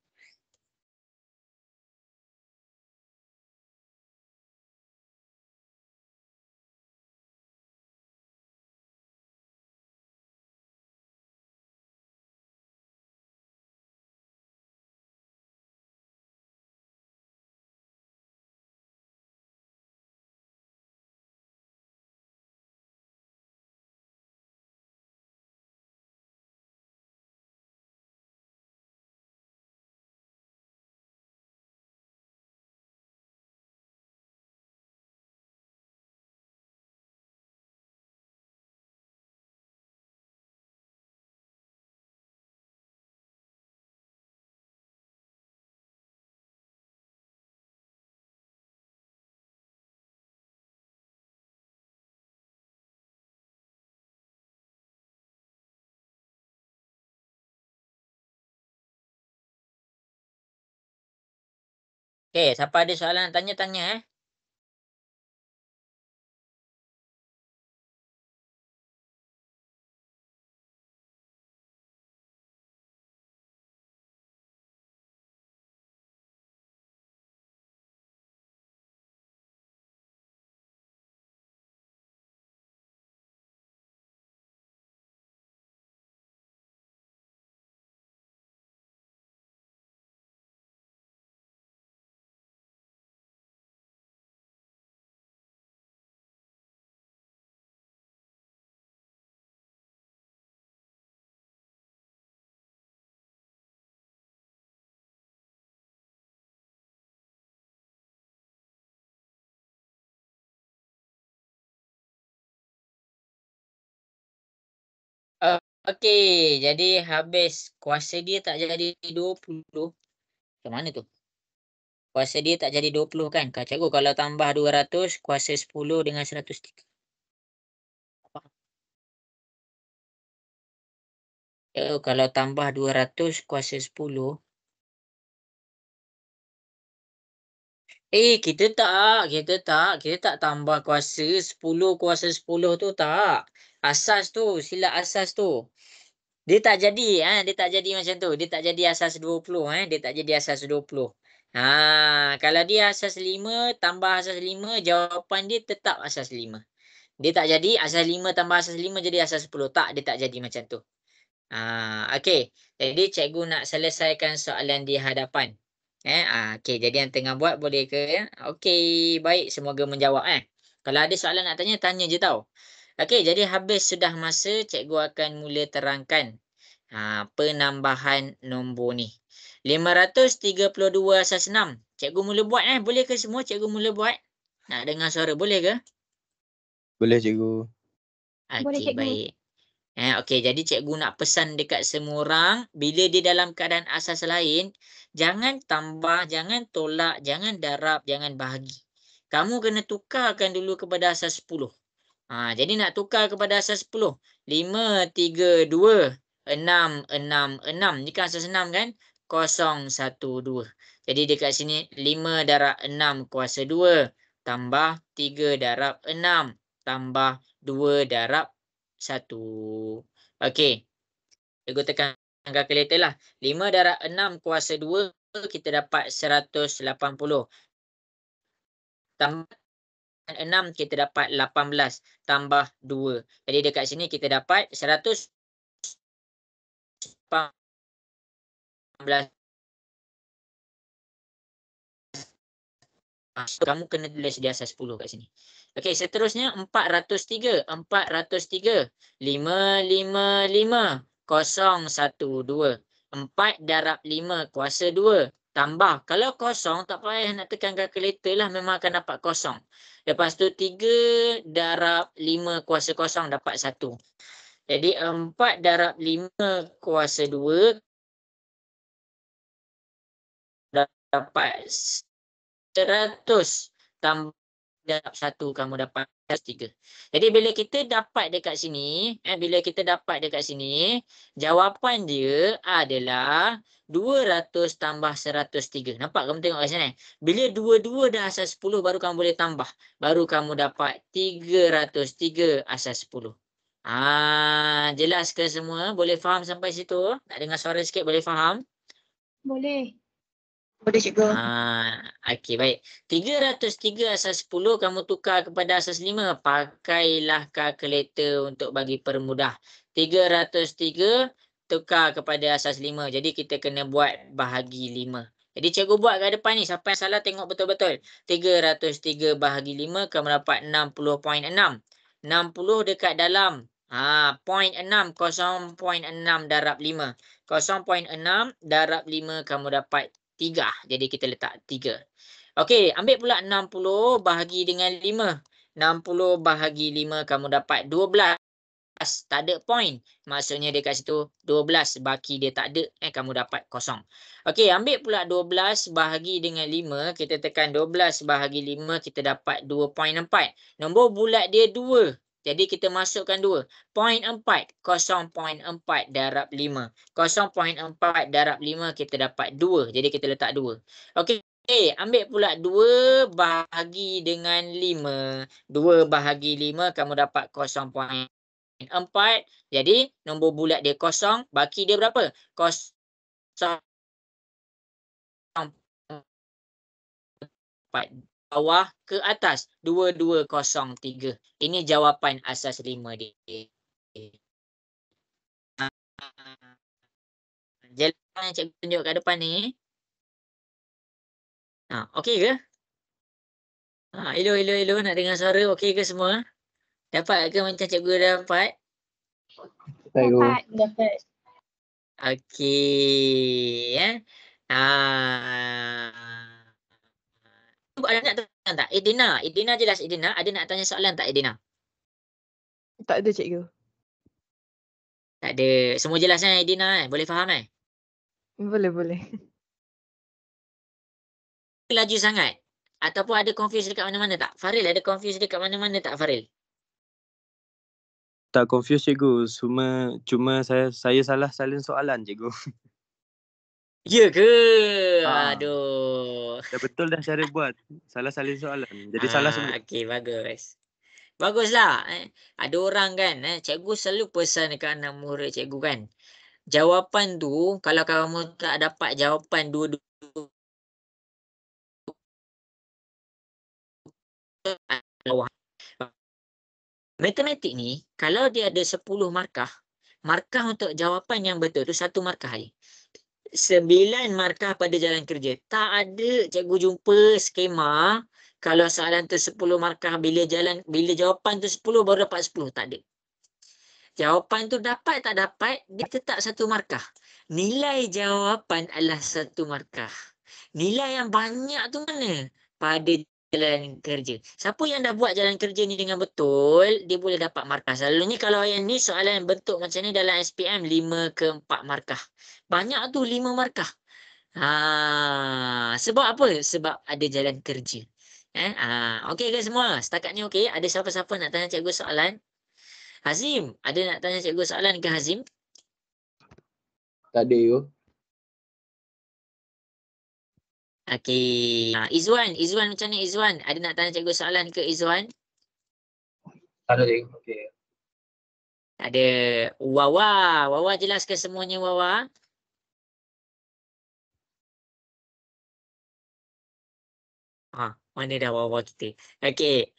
Speaker 1: Okey, siapa ada soalan nak tanya. Okey, jadi habis kuasa dia tak jadi 20. Macam mana tu? Kuasa dia tak jadi 20 kan? Kak cikgu kalau tambah 200 kuasa 10 dengan 103. Kalau tambah 200 kuasa 10. Kita tak tambah kuasa 10 kuasa 10 tu tak. Asas tu, sila asas tu. Dia tak jadi, dia tak jadi macam tu. Dia tak jadi asas 20, dia tak jadi asas 20. Kalau dia asas 5 tambah asas 5, jawapan dia tetap asas 5. Dia tak jadi asas 5 tambah asas 5 jadi asas 10. Tak, dia tak jadi macam tu. Okey. Jadi cikgu nak selesaikan soalan di hadapan. Okey, jadi yang tengah buat boleh ke? Okey, baik, semoga menjawab Kalau ada soalan nak tanya, tanya je tau. Okey, jadi habis sudah masa, cikgu akan mula terangkan penambahan nombor ni. 532 asas 6. Cikgu mula buat boleh ke semua cikgu mula buat? Nak dengar suara boleh ke?
Speaker 3: Boleh cikgu.
Speaker 2: Boleh,
Speaker 1: Okey,
Speaker 2: cikgu.
Speaker 1: baik. Okey, jadi cikgu nak pesan dekat semua orang, bila dia dalam keadaan asas lain, jangan tambah, jangan tolak, jangan darab, jangan bahagi. Kamu kena tukarkan dulu kepada asas 10. Jadi nak tukar kepada asas 10. 5, 3, 2, 6, 6, 6. Ni kan asas 6 kan? 0, 1, 2. Jadi dekat sini 5 darab 6 kuasa 2 tambah 3 darab 6 tambah 2 darab 1. Okey. Cikgu tekan kalkulator lah. 5 darab 6 kuasa 2 kita dapat 180. Tambah 6 kita dapat 18 tambah 2. Jadi dekat sini kita dapat 118. So kamu kena tulis di asas 10 kat sini. Okey, seterusnya 403. 403. 5, 5, 5. 0, 1, 2. 4 darab 5 kuasa 2. Tambah. Kalau kosong, tak payah nak tekan kalkulator lah. Memang akan dapat kosong. Lepas tu 3 darab 5 kuasa kosong dapat 1. Jadi 4 darab 5 kuasa 2 dapat 100 tambah darab 1 kamu dapat 3. Jadi bila kita dapat dekat sini, jawapan dia adalah 200 tambah 103. Nampak kamu tengok kat sini? Bila dua-dua dah asas 10 baru kamu boleh tambah. Baru kamu dapat 303 asas 10. Jelas ke semua? Boleh faham sampai situ? Nak dengar suara sikit boleh faham?
Speaker 2: Boleh. Boleh cikgu.
Speaker 1: Okey, baik. 303 asas 10 kamu tukar kepada asas 5. Pakailah kalkulator untuk bagi permudah. 303 tukar kepada asas 5. Jadi kita kena buat bahagi 5. Jadi cikgu buat kat depan ni. Siapa yang salah tengok betul-betul. 303 bahagi 5 kamu dapat 60.6. 60 dekat dalam. 0.6. 0.6 darab 5. 0.6 darab 5 kamu dapat 3. Jadi kita letak 3. Okey, ambil pula 60 bahagi dengan 5. 60 bahagi 5 kamu dapat 12. Tak ada point. Maksudnya dekat situ 12 baki dia tak ada. Kamu dapat kosong. Okey, ambil pula 12 bahagi dengan 5. Kita tekan 12 bahagi 5. Kita dapat 2.4. Nombor bulat dia 2. Jadi kita masukkan 2. 0.4. 0.4 darab 5. 0.4 darab 5 kita dapat 2. Jadi kita letak 2. Okey. Ambil pula 2 bahagi dengan 5. 2 bahagi 5 kamu dapat 0.4. Jadi nombor bulat dia 0. Baki dia berapa? 0.4. Bawah ke atas 2203. Ini jawapan asas 5 dia. Jalan yang cikgu tunjuk kat depan ni. Okey ke? Hello. Nak dengar suara okey ke semua? Dapat ke macam cikgu dapat?
Speaker 4: Dapat.
Speaker 1: Okey. Ada nak tanya tak? Edina jelas Edina. Ada nak tanya soalan tak Edina?
Speaker 5: Tak ada cikgu.
Speaker 1: Tak ada. Semua jelas Edina Boleh faham
Speaker 5: Boleh.
Speaker 1: Laju sangat? Ataupun ada confuse dekat mana-mana tak? Faril ada confuse dekat mana-mana tak Faril?
Speaker 6: Tak confuse cikgu. Cuma saya salah salin soalan cikgu.
Speaker 1: Ya ke?
Speaker 6: Ah.
Speaker 1: Aduh.
Speaker 6: Dah betul dah cara buat. Salah salin soalan. Jadi salah semua.
Speaker 1: Okey, bagus. Baguslah. Ada orang kan, cikgu selalu pesan dekat anak murid cikgu kan. Jawapan tu, kalau kamu tak dapat jawapan dua-dua bawah. Matematik ni, kalau dia ada 10 markah untuk jawapan yang betul tu 1 markah je. 9 markah pada jalan kerja. Tak ada cikgu jumpa skema kalau soalan tu 10 markah bila jawapan tu 10 baru dapat 10. Tak ada. Jawapan tu dapat tak dapat, dia tetap 1 markah. Nilai jawapan adalah 1 markah. Nilai yang banyak tu mana? Pada jalan kerja. Siapa yang dah buat jalan kerja ni dengan betul, dia boleh dapat markah. Selalunya kalau yang ni soalan bentuk macam ni dalam SPM 5 ke 4 markah. Banyak tu 5 markah. Sebab apa? Sebab ada jalan kerja. Okey ke semua? Setakat ni okey? Ada siapa-siapa nak tanya cikgu soalan? Hazim, ada nak tanya cikgu soalan ke Hazim?
Speaker 3: Tak ada yo.
Speaker 1: Okey. Izwan macam ni Izwan? Ada nak tanya cikgu soalan ke Izwan?
Speaker 3: Tak ada cikgu. Okey.
Speaker 1: Ada Wawa jelas ke semuanya Wawa? Mana dah Wawa kita? Okey.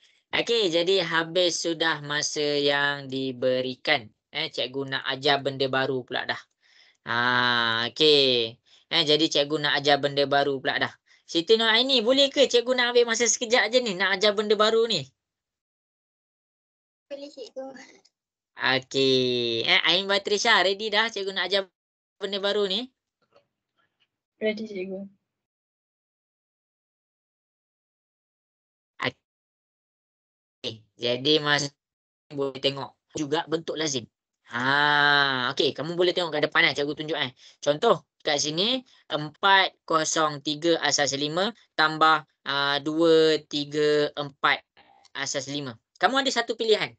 Speaker 1: Jadi habis sudah masa yang diberikan. Cikgu nak ajar benda baru pula dah. Okey. Jadi cikgu nak ajar benda baru pula dah. Siti Noraini, boleh ke cikgu nak ambil masa sekejap je ni nak ajar benda baru ni?
Speaker 4: Boleh cikgu.
Speaker 1: Okey. Ain Batrisha, ready dah cikgu nak ajar benda baru ni?
Speaker 4: Ready cikgu.
Speaker 1: Jadi masa boleh tengok juga bentuk lazim. Okey, kamu boleh tengok kat depan cikgu tunjuk Contoh kat sini 403 asas 5 tambah 234 asas 5. Kamu ada satu pilihan.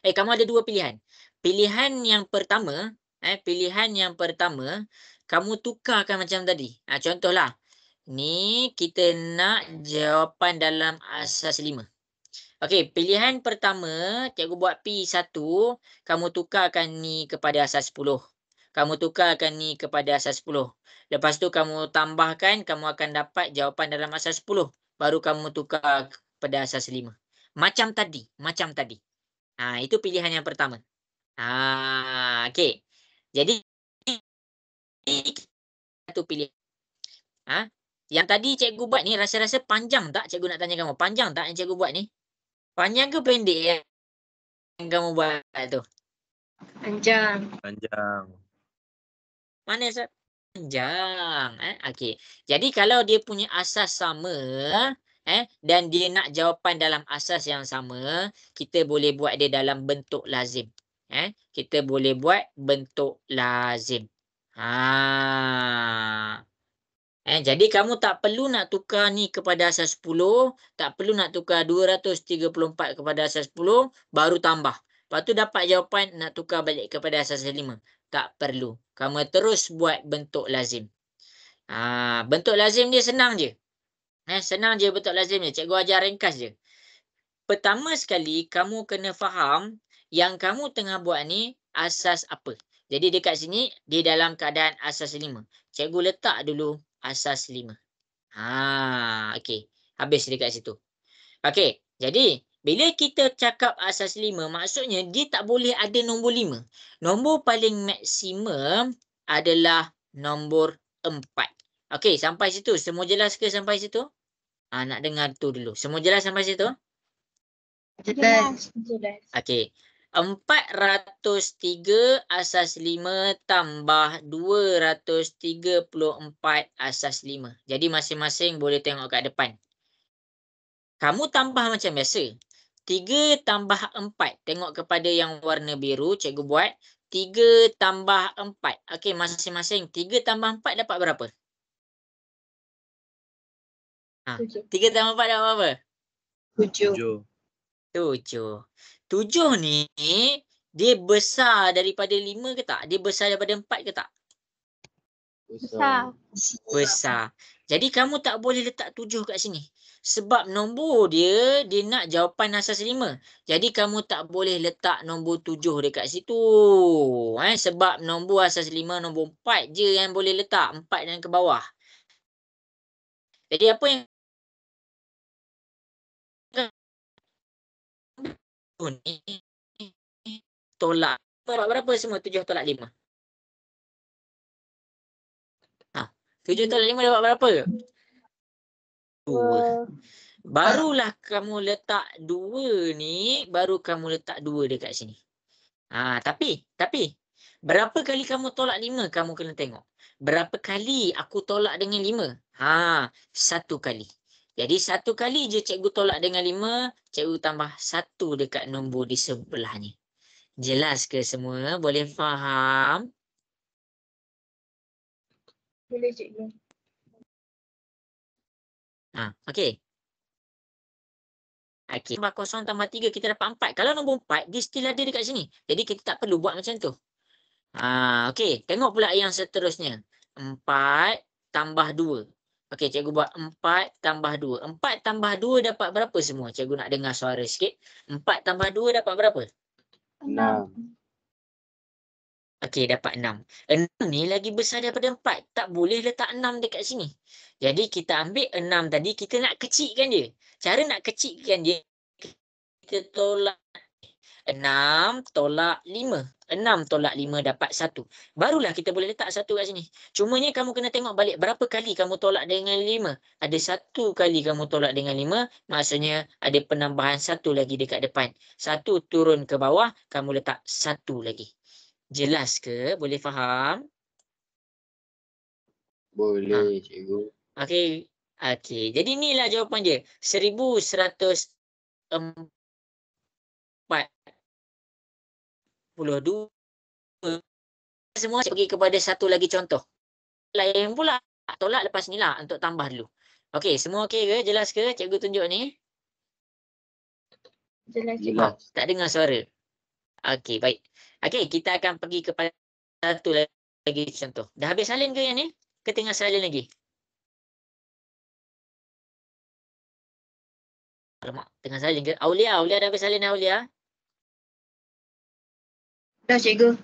Speaker 1: Kamu ada dua pilihan. Pilihan yang pertama, kamu tukarkan macam tadi. Contohlah. Ni kita nak jawapan dalam asas 5. Okey, pilihan pertama, cikgu buat P1, kamu tukarkan ni kepada asas 10. Kamu tukarkan ni kepada asas 10. Lepas tu kamu tambahkan, kamu akan dapat jawapan dalam asas 10. Baru kamu tukar kepada asas 5. Macam tadi. Itu pilihan yang pertama. Okey. Jadi, satu pilihan. Yang tadi cikgu buat ni rasa-rasa panjang tak? Cikgu nak tanya kamu. Panjang tak yang cikgu buat ni? Panjang ke pendek yang kamu buat tu?
Speaker 2: Panjang.
Speaker 1: Mana panjang? Okey. Jadi kalau dia punya asas sama, dan dia nak jawapan dalam asas yang sama, kita boleh buat dia dalam bentuk lazim. Kita boleh buat bentuk lazim. Jadi kamu tak perlu nak tukar ni kepada asas 10, tak perlu nak tukar 234 kepada asas 10, baru tambah. Lepas tu dapat jawapan nak tukar balik kepada asas 5. Tak perlu. Kamu terus buat bentuk lazim. Bentuk lazim dia senang je. Senang je bentuk lazim dia. Cikgu ajar ringkas je. Pertama sekali, kamu kena faham yang kamu tengah buat ni asas apa. Jadi dekat sini, dia dalam keadaan asas 5. Cikgu letak dulu asas 5. Okey. Habis dekat situ. Okey. Jadi, bila kita cakap asas 5, maksudnya dia tak boleh ada nombor 5. Nombor paling maksimum adalah nombor 4. Okey, sampai situ. Semua jelas ke sampai situ? Nak dengar tu dulu. Semua jelas sampai situ?
Speaker 2: Jelas.
Speaker 1: Okey. 403 asas 5 tambah 234 asas 5. Jadi masing-masing boleh tengok kat depan. Kamu tambah macam biasa. 3 tambah 4. Tengok kepada yang warna biru. Cikgu buat. 3 tambah 4. Okey, masing-masing. 3 tambah 4 dapat berapa? 3 tambah 4 dapat berapa?
Speaker 2: 7.
Speaker 1: 7 ni dia besar daripada 5 ke tak? Dia besar daripada 4 ke tak? Besar. Jadi kamu tak boleh letak 7 kat sini. Sebab nombor dia nak jawapan asas 5. Jadi kamu tak boleh letak nombor 7 dekat situ. Sebab nombor asas 5, nombor 4 je yang boleh letak. 4 dan ke bawah. Jadi apa yang ni tolak berapa semua? 7 tolak 5. 7 tolak 5 dapat berapa? 2. Barulah kamu letak 2 ni, baru kamu letak 2 dekat sini. Tapi berapa kali kamu tolak 5 kamu kena tengok. Berapa kali aku tolak dengan 5? 1 kali. Jadi satu kali je cikgu tolak dengan 5, cikgu tambah 1 dekat nombor di sebelahnya. Jelas ke semua? Boleh faham?
Speaker 4: Boleh cikgu.
Speaker 1: Okey. Okey. Tambah 0 tambah 3 kita dapat 4. Kalau nombor 4, dia still ada dekat sini. Jadi kita tak perlu buat macam tu. Okey. Tengok pula yang seterusnya. 4 tambah 2. Okey, cikgu buat 4 tambah 2. 4 tambah 2 dapat berapa semua? Cikgu nak dengar suara sikit. 4 tambah 2 dapat berapa?
Speaker 6: 6.
Speaker 1: Okey, dapat 6. 6 ni lagi besar daripada 4. Tak boleh letak 6 dekat sini. Jadi kita ambil 6 tadi, kita nak kecilkan dia. Cara nak kecilkan dia, kita tolak 6 tolak 5. 6 tolak 5 dapat 1. Barulah kita boleh letak 1 kat sini. Cumanya kamu kena tengok balik berapa kali kamu tolak dengan 5. Ada 1 kali kamu tolak dengan 5, maksudnya ada penambahan 1 lagi dekat depan. 1 turun ke bawah, kamu letak 1 lagi. Jelas ke? Boleh faham?
Speaker 6: Boleh, cikgu.
Speaker 1: Okey. Okey. Jadi inilah jawapan dia. 1142. Semua pergi kepada satu lagi contoh. Lain pula. Tolak lepas ni lah untuk tambah dulu. Okey. Semua okey ke? Jelas ke? Cikgu tunjuk ni.
Speaker 4: Jelas cikgu.
Speaker 6: Jelas.
Speaker 1: Tak dengar suara. Okey. Baik. Okey. Kita akan pergi kepada satu lagi contoh. Dah habis salin ke yang ni? Ke tengah salin lagi? Alamak, tengah salin ke? Aulia dah habis salin Aulia?
Speaker 2: Dah cikgu.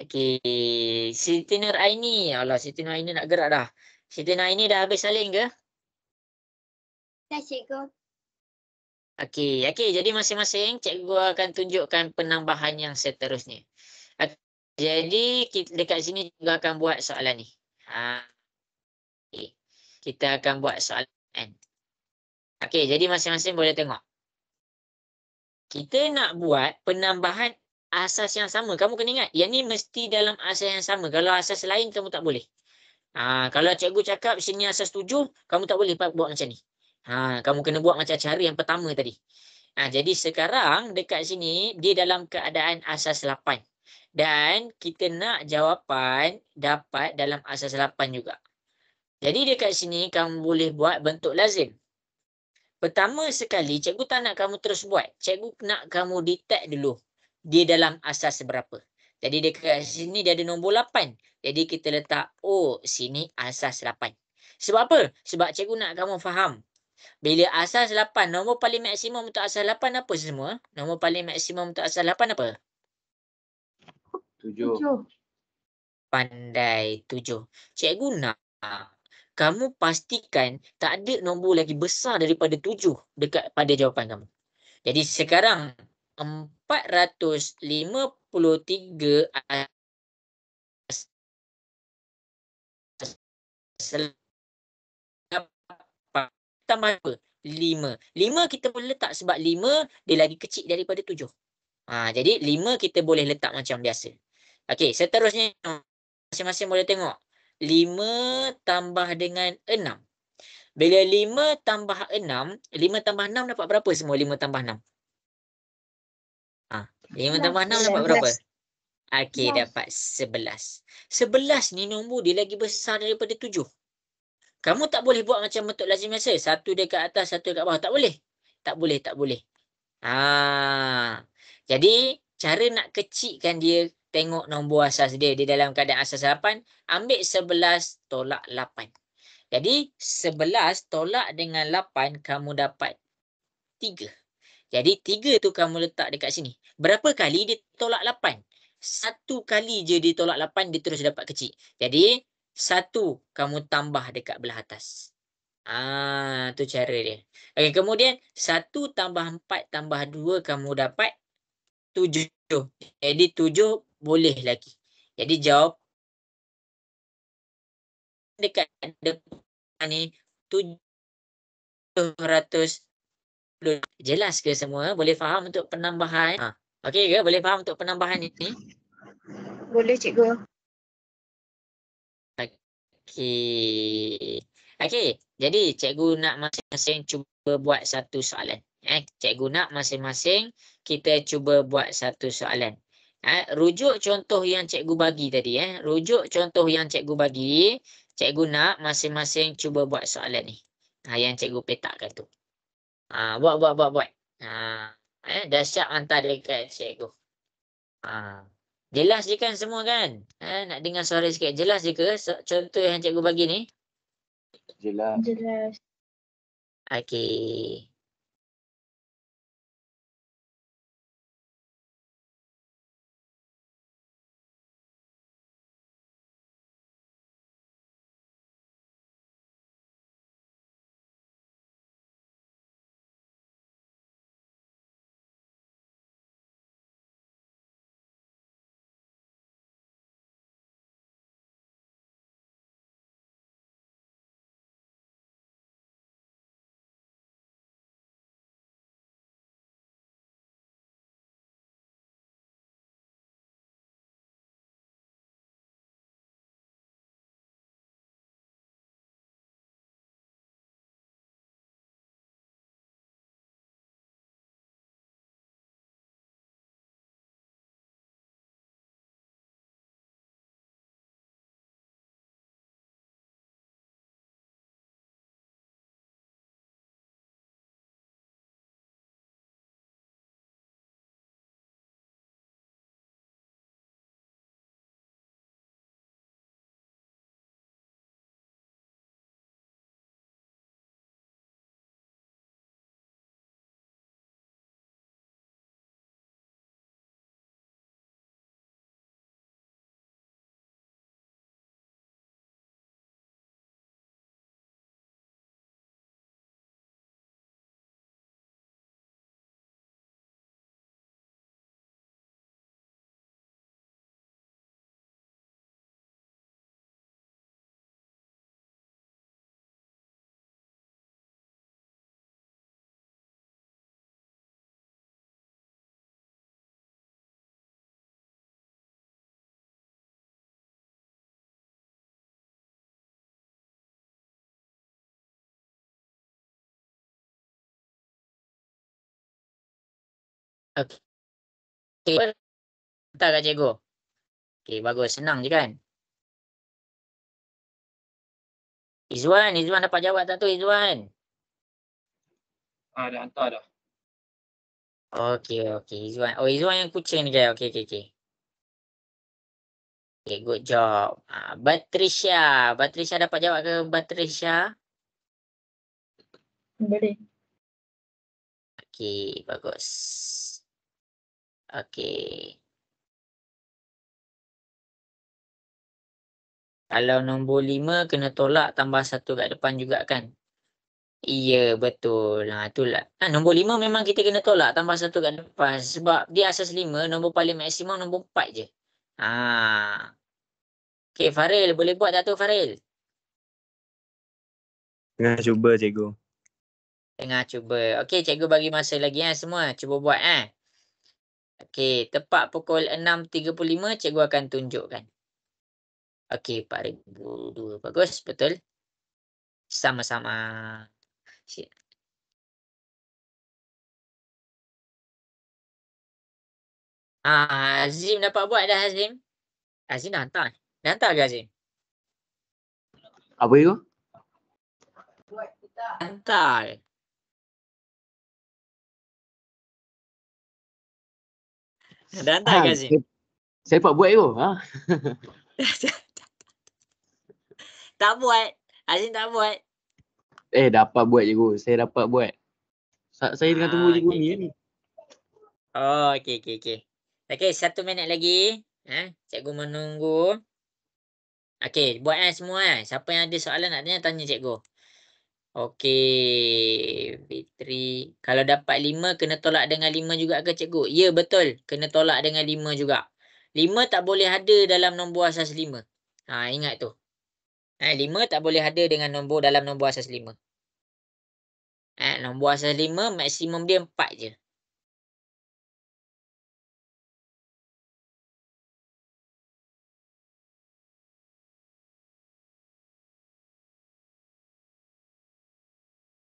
Speaker 1: Okey. Siti Nur Aini. Allah, Siti Nur Aini nak gerak dah. Siti Nur Aini dah habis salin ke?
Speaker 2: Dah cikgu.
Speaker 1: Okey. Jadi masing-masing cikgu akan tunjukkan penambahan yang seterusnya. Jadi dekat sini juga akan buat soalan ni. Okay. Kita akan buat soalan. Okey, jadi masing-masing boleh tengok. Kita nak buat penambahan asas yang sama. Kamu kena ingat, yang ni mesti dalam asas yang sama. Kalau asas lain, kamu tak boleh. Kalau cikgu cakap sini asas 7, kamu tak boleh buat macam ni. Kamu kena buat macam cara yang pertama tadi. Jadi sekarang dekat sini, dia dalam keadaan asas 8. Dan kita nak jawapan dapat dalam asas 8 juga. Jadi dekat sini, kamu boleh buat bentuk lazim. Pertama sekali, cikgu tak nak kamu terus buat. Cikgu nak kamu detect dulu. Dia dalam asas berapa. Jadi dekat sini dia ada nombor 8. Jadi kita letak, sini asas 8. Sebab apa? Sebab cikgu nak kamu faham. Bila asas 8, nombor paling maksimum untuk asas 8 apa semua? Nombor paling maksimum untuk asas 8 apa?
Speaker 6: 7.
Speaker 1: Pandai 7. Cikgu nak kamu pastikan tak ada nombor lagi besar daripada 7 dekat pada jawapan kamu. Jadi sekarang 453 tambah apa? 5. 5 kita boleh letak sebab 5 dia lagi kecil daripada 7. Jadi 5 kita boleh letak macam biasa. Okey, seterusnya masing-masing boleh tengok. 5 tambah dengan 6. Bila 5 tambah 6, 5 tambah 6 dapat berapa semua 5 tambah 6? 5 tambah 6 dapat berapa? Okey, dapat 11. 11 ni nombor dia lagi besar daripada 7. Kamu tak boleh buat macam bentuk lazim biasa. Satu dekat atas, satu dekat bawah. Tak boleh. Tak boleh. Jadi, cara nak kecilkan dia, tengok nombor asas dia. Dia dalam keadaan asas 8. Ambil 11 tolak 8. Jadi, 11 tolak dengan 8, kamu dapat 3. Jadi, 3 tu kamu letak dekat sini. Berapa kali dia tolak 8? 1 kali je dia tolak 8, dia terus dapat kecil. Jadi, 1 kamu tambah dekat belah atas. Tu cara dia. Okey, kemudian 1 tambah 4 tambah 2 kamu dapat 7. Jadi 7 boleh lagi. Jadi jawab dekat depan ni 700. Jelas ke semua? Boleh faham untuk penambahan? Okey ke? Boleh faham untuk penambahan ini?
Speaker 2: Boleh cikgu.
Speaker 1: Okey, Jadi cikgu nak masing-masing cuba buat satu soalan. Cikgu nak masing-masing kita cuba buat satu soalan. Rujuk contoh yang cikgu bagi tadi. Rujuk contoh yang cikgu bagi. Cikgu nak masing-masing cuba buat soalan ni. Yang cikgu petakkan tu. Buat. Dah siap hantar dekat cikgu. Jelas je kan semua kan? Nak dengar suara sikit. Jelas je ke contoh yang cikgu bagi ni?
Speaker 3: Jelas.
Speaker 4: Jelas.
Speaker 1: Okey. Okey. Hantar kat cikgu. Okey, bagus. Senang je kan? Izwan dapat jawab tak tu Izwan?
Speaker 3: Dah hantar dah.
Speaker 1: Okey. Izwan. Oh, Izwan yang kucing ni kan? Okey. Okay, good job. Batrisha dapat jawab ke Batrisha?
Speaker 4: Boleh.
Speaker 1: Okey, bagus. Okey. Kalau nombor 5 kena tolak tambah 1 kat depan juga kan? Ya, betul. Itulah. Nombor 5 memang kita kena tolak tambah 1 kat depan. Sebab dia asas 5, nombor paling maksimum nombor 4 je. Okey, Faril. Boleh buat tak tu, Faril?
Speaker 6: Tengah cuba cikgu.
Speaker 1: Tengah cuba. Okey, cikgu bagi masa lagi semua. Cuba buat Okey, tepat pukul 6.35 cikgu akan tunjukkan. Okey, 4,002. Bagus, betul. Sama-sama. Azim dapat buat dah, Azim. Azim dah hantar. Dah hantar ke Azim?
Speaker 3: Apa itu?
Speaker 1: Hantar. Dah hantar ke Azim?
Speaker 3: Saya dapat buat itu.
Speaker 1: Tak buat. Azim tak buat.
Speaker 3: Dapat buat cikgu. Saya dapat buat. Saya tengah tunggu cikgu
Speaker 1: okey.
Speaker 3: ni.
Speaker 1: Oh, okey. Okey, 1 minit lagi. Cikgu menunggu. Okey, buat semua Siapa yang ada soalan nak tanya cikgu. Okey, Fitri. Kalau dapat 5, kena tolak dengan 5 juga ke cikgu? Ya, betul. Kena tolak dengan 5 juga. 5 tak boleh ada dalam nombor asas 5. Ingat tu. 5 tak boleh ada dengan nombor dalam nombor asas 5. Nombor asas 5, maksimum dia 4 je.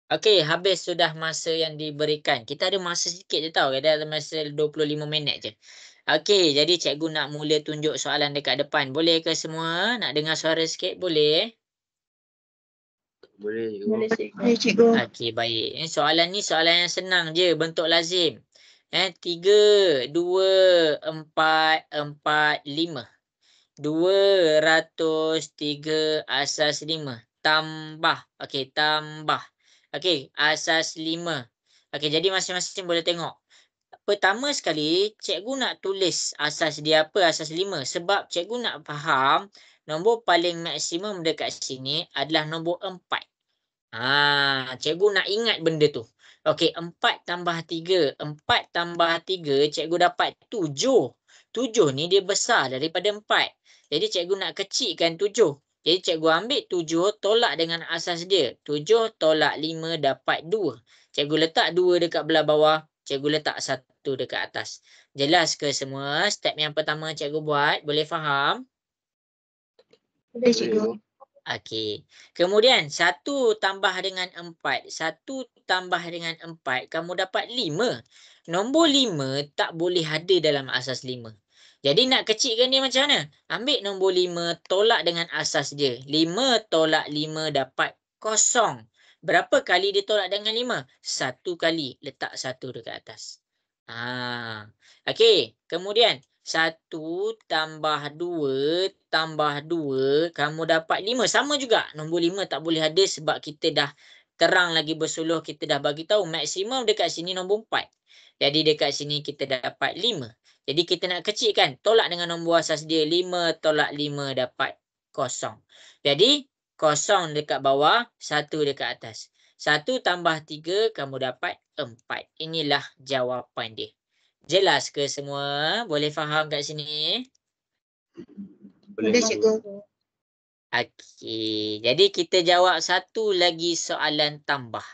Speaker 1: Okey, habis sudah masa yang diberikan. Kita ada masa sikit je tau. Ada masa 25 minit je. Okey, jadi cikgu nak mula tunjuk soalan dekat depan. Boleh ke semua? Nak dengar suara sikit? Boleh?
Speaker 3: Boleh cikgu.
Speaker 4: Boleh cikgu.
Speaker 2: Boleh cikgu.
Speaker 1: Okey, baik. Soalan ni soalan yang senang je. Bentuk lazim. 3, 2, 4, 4, 5. 203 asas 5. Tambah. Okey, tambah. Okey, asas 5. Okey, jadi masing-masing boleh tengok. Pertama sekali, cikgu nak tulis asas dia apa, asas 5. Sebab cikgu nak faham nombor paling maksimum dekat sini adalah nombor 4. Cikgu nak ingat benda tu. Okey, 4 tambah 3. 4 tambah 3, cikgu dapat 7. 7 ni dia besar daripada 4. Jadi cikgu nak kecilkan 7. Jadi cikgu ambil 7 tolak dengan asas dia. 7 tolak 5 dapat 2. Cikgu letak 2 dekat belah bawah. Cikgu letak 1 dekat atas. Jelas ke semua? Step yang pertama cikgu buat. Boleh faham?
Speaker 2: Boleh cikgu.
Speaker 1: Okey. Kemudian 1 tambah dengan 4. 1 tambah dengan 4. Kamu dapat 5. Nombor 5 tak boleh ada dalam asas 5. Jadi nak kecilkan dia macam mana? Ambil nombor 5 tolak dengan asas dia. 5 tolak 5 dapat 0. Berapa kali ditolak dengan 5? 1 kali. Letak 1 dekat atas. Okey. Kemudian 1 tambah 2 tambah 2, kamu dapat 5. Sama juga. Nombor 5 tak boleh ada sebab kita dah terang lagi bersuluh. Kita dah bagi tahu maksimum dekat sini nombor 4. Jadi dekat sini kita dapat 5. Jadi kita nak kecilkan. Tolak dengan nombor asas dia. 5 tolak 5 dapat 0. Jadi 0 dekat bawah, 1 dekat atas. 1 tambah 3, kamu dapat 4. Inilah jawapan dia. Jelas ke semua? Boleh faham kat sini?
Speaker 2: Boleh cikgu.
Speaker 1: Okey. Jadi kita jawab satu lagi soalan tambah.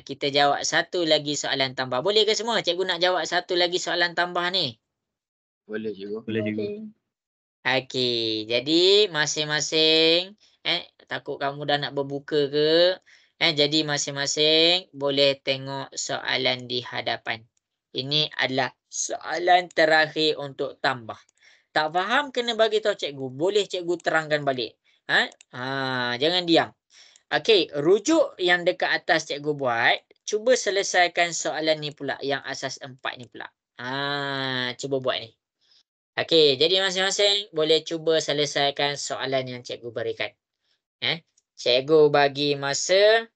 Speaker 1: Kita jawab satu lagi soalan tambah. Boleh ke semua? Cikgu nak jawab satu lagi soalan tambah ni.
Speaker 3: Boleh cikgu.
Speaker 6: Boleh cikgu.
Speaker 1: Okey. Jadi masing-masing takut kamu dah nak berbuka ke? Jadi masing-masing boleh tengok soalan di hadapan. Ini adalah soalan terakhir untuk tambah. Tak faham kena bagi tahu cikgu. Boleh cikgu terangkan balik. Jangan diam. Okey, rujuk yang dekat atas cikgu buat, cuba selesaikan soalan ni pula yang asas 4 ni pula. Cuba buat ni. Okey, jadi masing-masing boleh cuba selesaikan soalan yang cikgu berikan. Cikgu bagi masa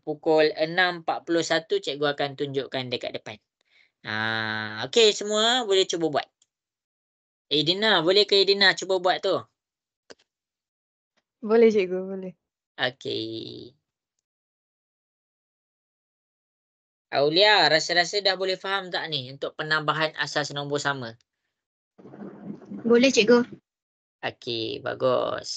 Speaker 1: pukul 6.41 cikgu akan tunjukkan dekat depan. Okey, semua boleh cuba buat. Edina, boleh ke Edina cuba buat tu?
Speaker 5: Boleh cikgu, boleh.
Speaker 1: Okey. Aulia, rasa-rasa dah boleh faham tak ni untuk penambahan asas nombor sama?
Speaker 2: Boleh cikgu.
Speaker 1: Okey, bagus.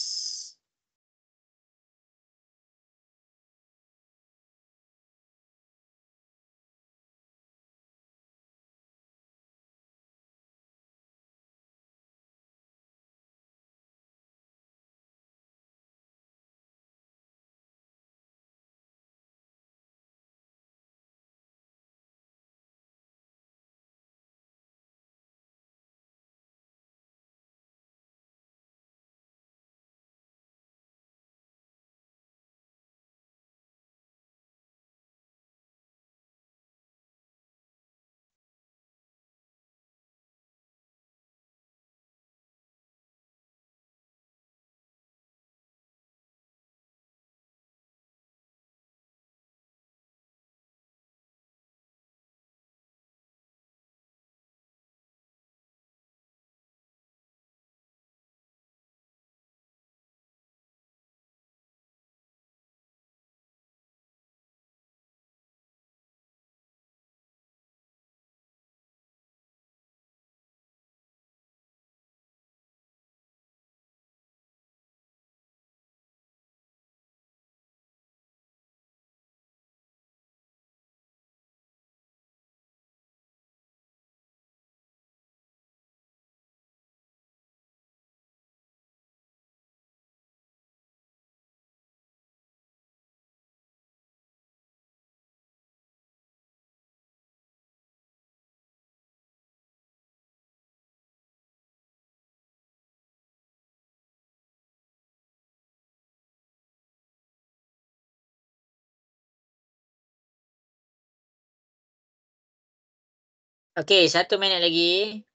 Speaker 1: Okey, 1 minit lagi.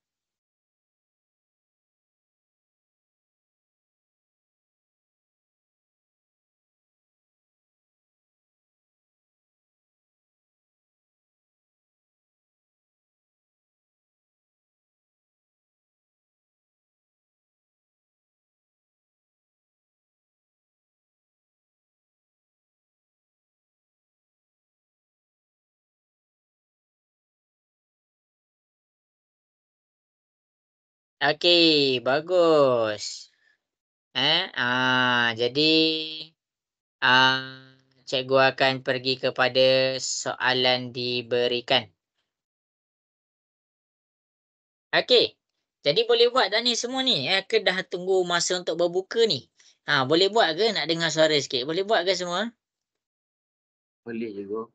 Speaker 1: Okey, bagus. Jadi cikgu akan pergi kepada soalan diberikan. Okey. Jadi boleh buat dah ni semua ni ke dah tunggu masa untuk berbuka ni? Boleh buat ke? Nak dengar suara sikit. Boleh buat ke semua?
Speaker 3: Boleh cikgu.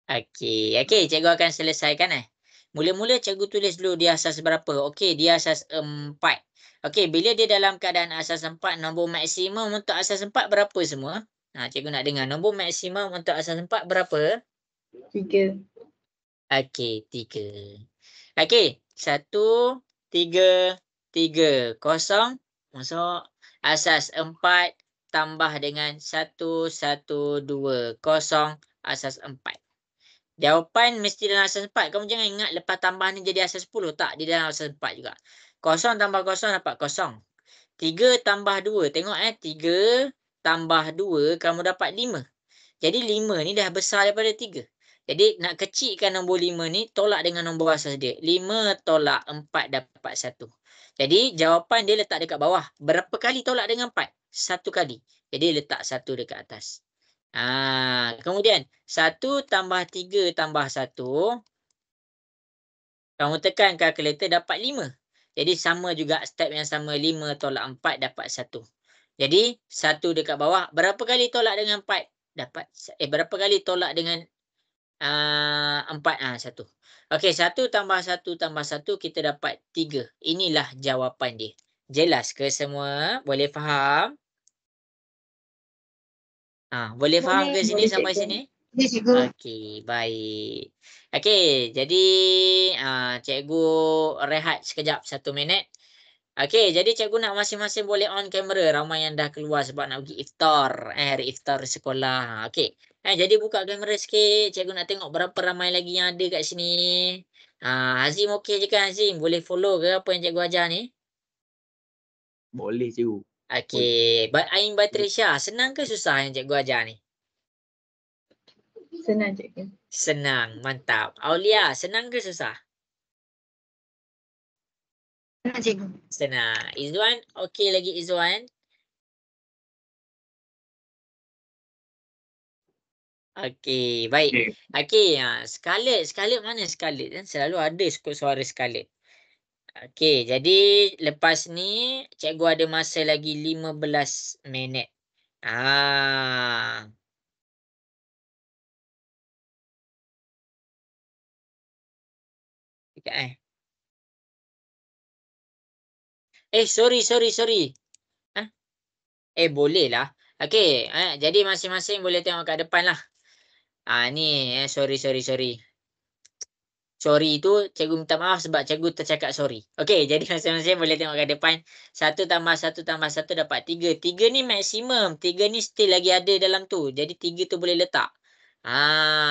Speaker 1: Okey, cikgu akan selesaikan Mula-mula cikgu tulis dulu dia asas berapa. Okey, dia asas 4. Okey, bila dia dalam keadaan asas 4, nombor maksimum untuk asas 4 berapa semua? Cikgu nak dengar nombor maksimum untuk asas 4 berapa?
Speaker 4: 3.
Speaker 1: Okey, 3. Okey, 1, 3, 3, kosong. Masuk. Asas 4 tambah dengan 1, 1, 2, kosong. Asas 4. Jawapan mesti dalam asas 4. Kamu jangan ingat lepas tambah ni jadi asas 10. Tak, di dalam asas 4 juga. Kosong tambah kosong dapat kosong. 3 tambah 2. Tengok 3 tambah 2 kamu dapat 5. Jadi 5 ni dah besar daripada 3. Jadi nak kecilkan nombor 5 ni tolak dengan nombor asas dia. 5 tolak 4 dapat 1. Jadi jawapan dia letak dekat bawah. Berapa kali tolak dengan 4? 1 kali. Jadi letak 1 dekat atas. Kemudian 1 tambah 3 tambah 1. Kamu tekan kalkulator dapat 5. Jadi sama juga step yang sama. 5 tolak 4 dapat 1. Jadi 1 dekat bawah. Berapa kali tolak dengan 4? Dapat. Berapa kali tolak dengan 4? 1. Okey, 1 tambah 1 tambah 1 kita dapat 3. Inilah jawapan dia. Jelas ke semua? Boleh faham? Boleh faham ke sini
Speaker 4: Boleh,
Speaker 1: sampai
Speaker 4: cikgu.
Speaker 1: sini?
Speaker 2: Boleh cikgu.
Speaker 1: Okey, baik. Okey, jadi cikgu rehat sekejap 1 minit. Okey, jadi cikgu nak masing-masing boleh on kamera. Ramai yang dah keluar sebab nak pergi iftar. Hari iftar sekolah. Okey. Jadi buka kamera sikit. Cikgu nak tengok berapa ramai lagi yang ada kat sini. Hazim okey je kan Hazim? Boleh follow ke apa yang cikgu ajar ni?
Speaker 3: Boleh cikgu.
Speaker 1: Okey. Ain Batrisha, senang ke susah yang cikgu ajar ni?
Speaker 4: Senang, cikgu.
Speaker 1: Senang, mantap. Aulia, senang ke susah?
Speaker 2: Senang cikgu.
Speaker 1: Senang. Izzuan, okey lagi Izzuan? Okey, baik. Okey, Scarlett mana Scarlett? Selalu ada suara Scarlett. Okey, jadi lepas ni cikgu ada masa lagi 15 minit. Sekejap sorry. Boleh lah. Okey, jadi masing-masing boleh tengok kat depan lah. Ni sorry. Sorry tu cikgu minta maaf sebab cikgu tercakap sorry. Okey, jadi masing-masing boleh tengok kat depan. 1 tambah 1 tambah 1 dapat 3. 3 ni maksimum. 3 ni still lagi ada dalam tu. Jadi 3 tu boleh letak.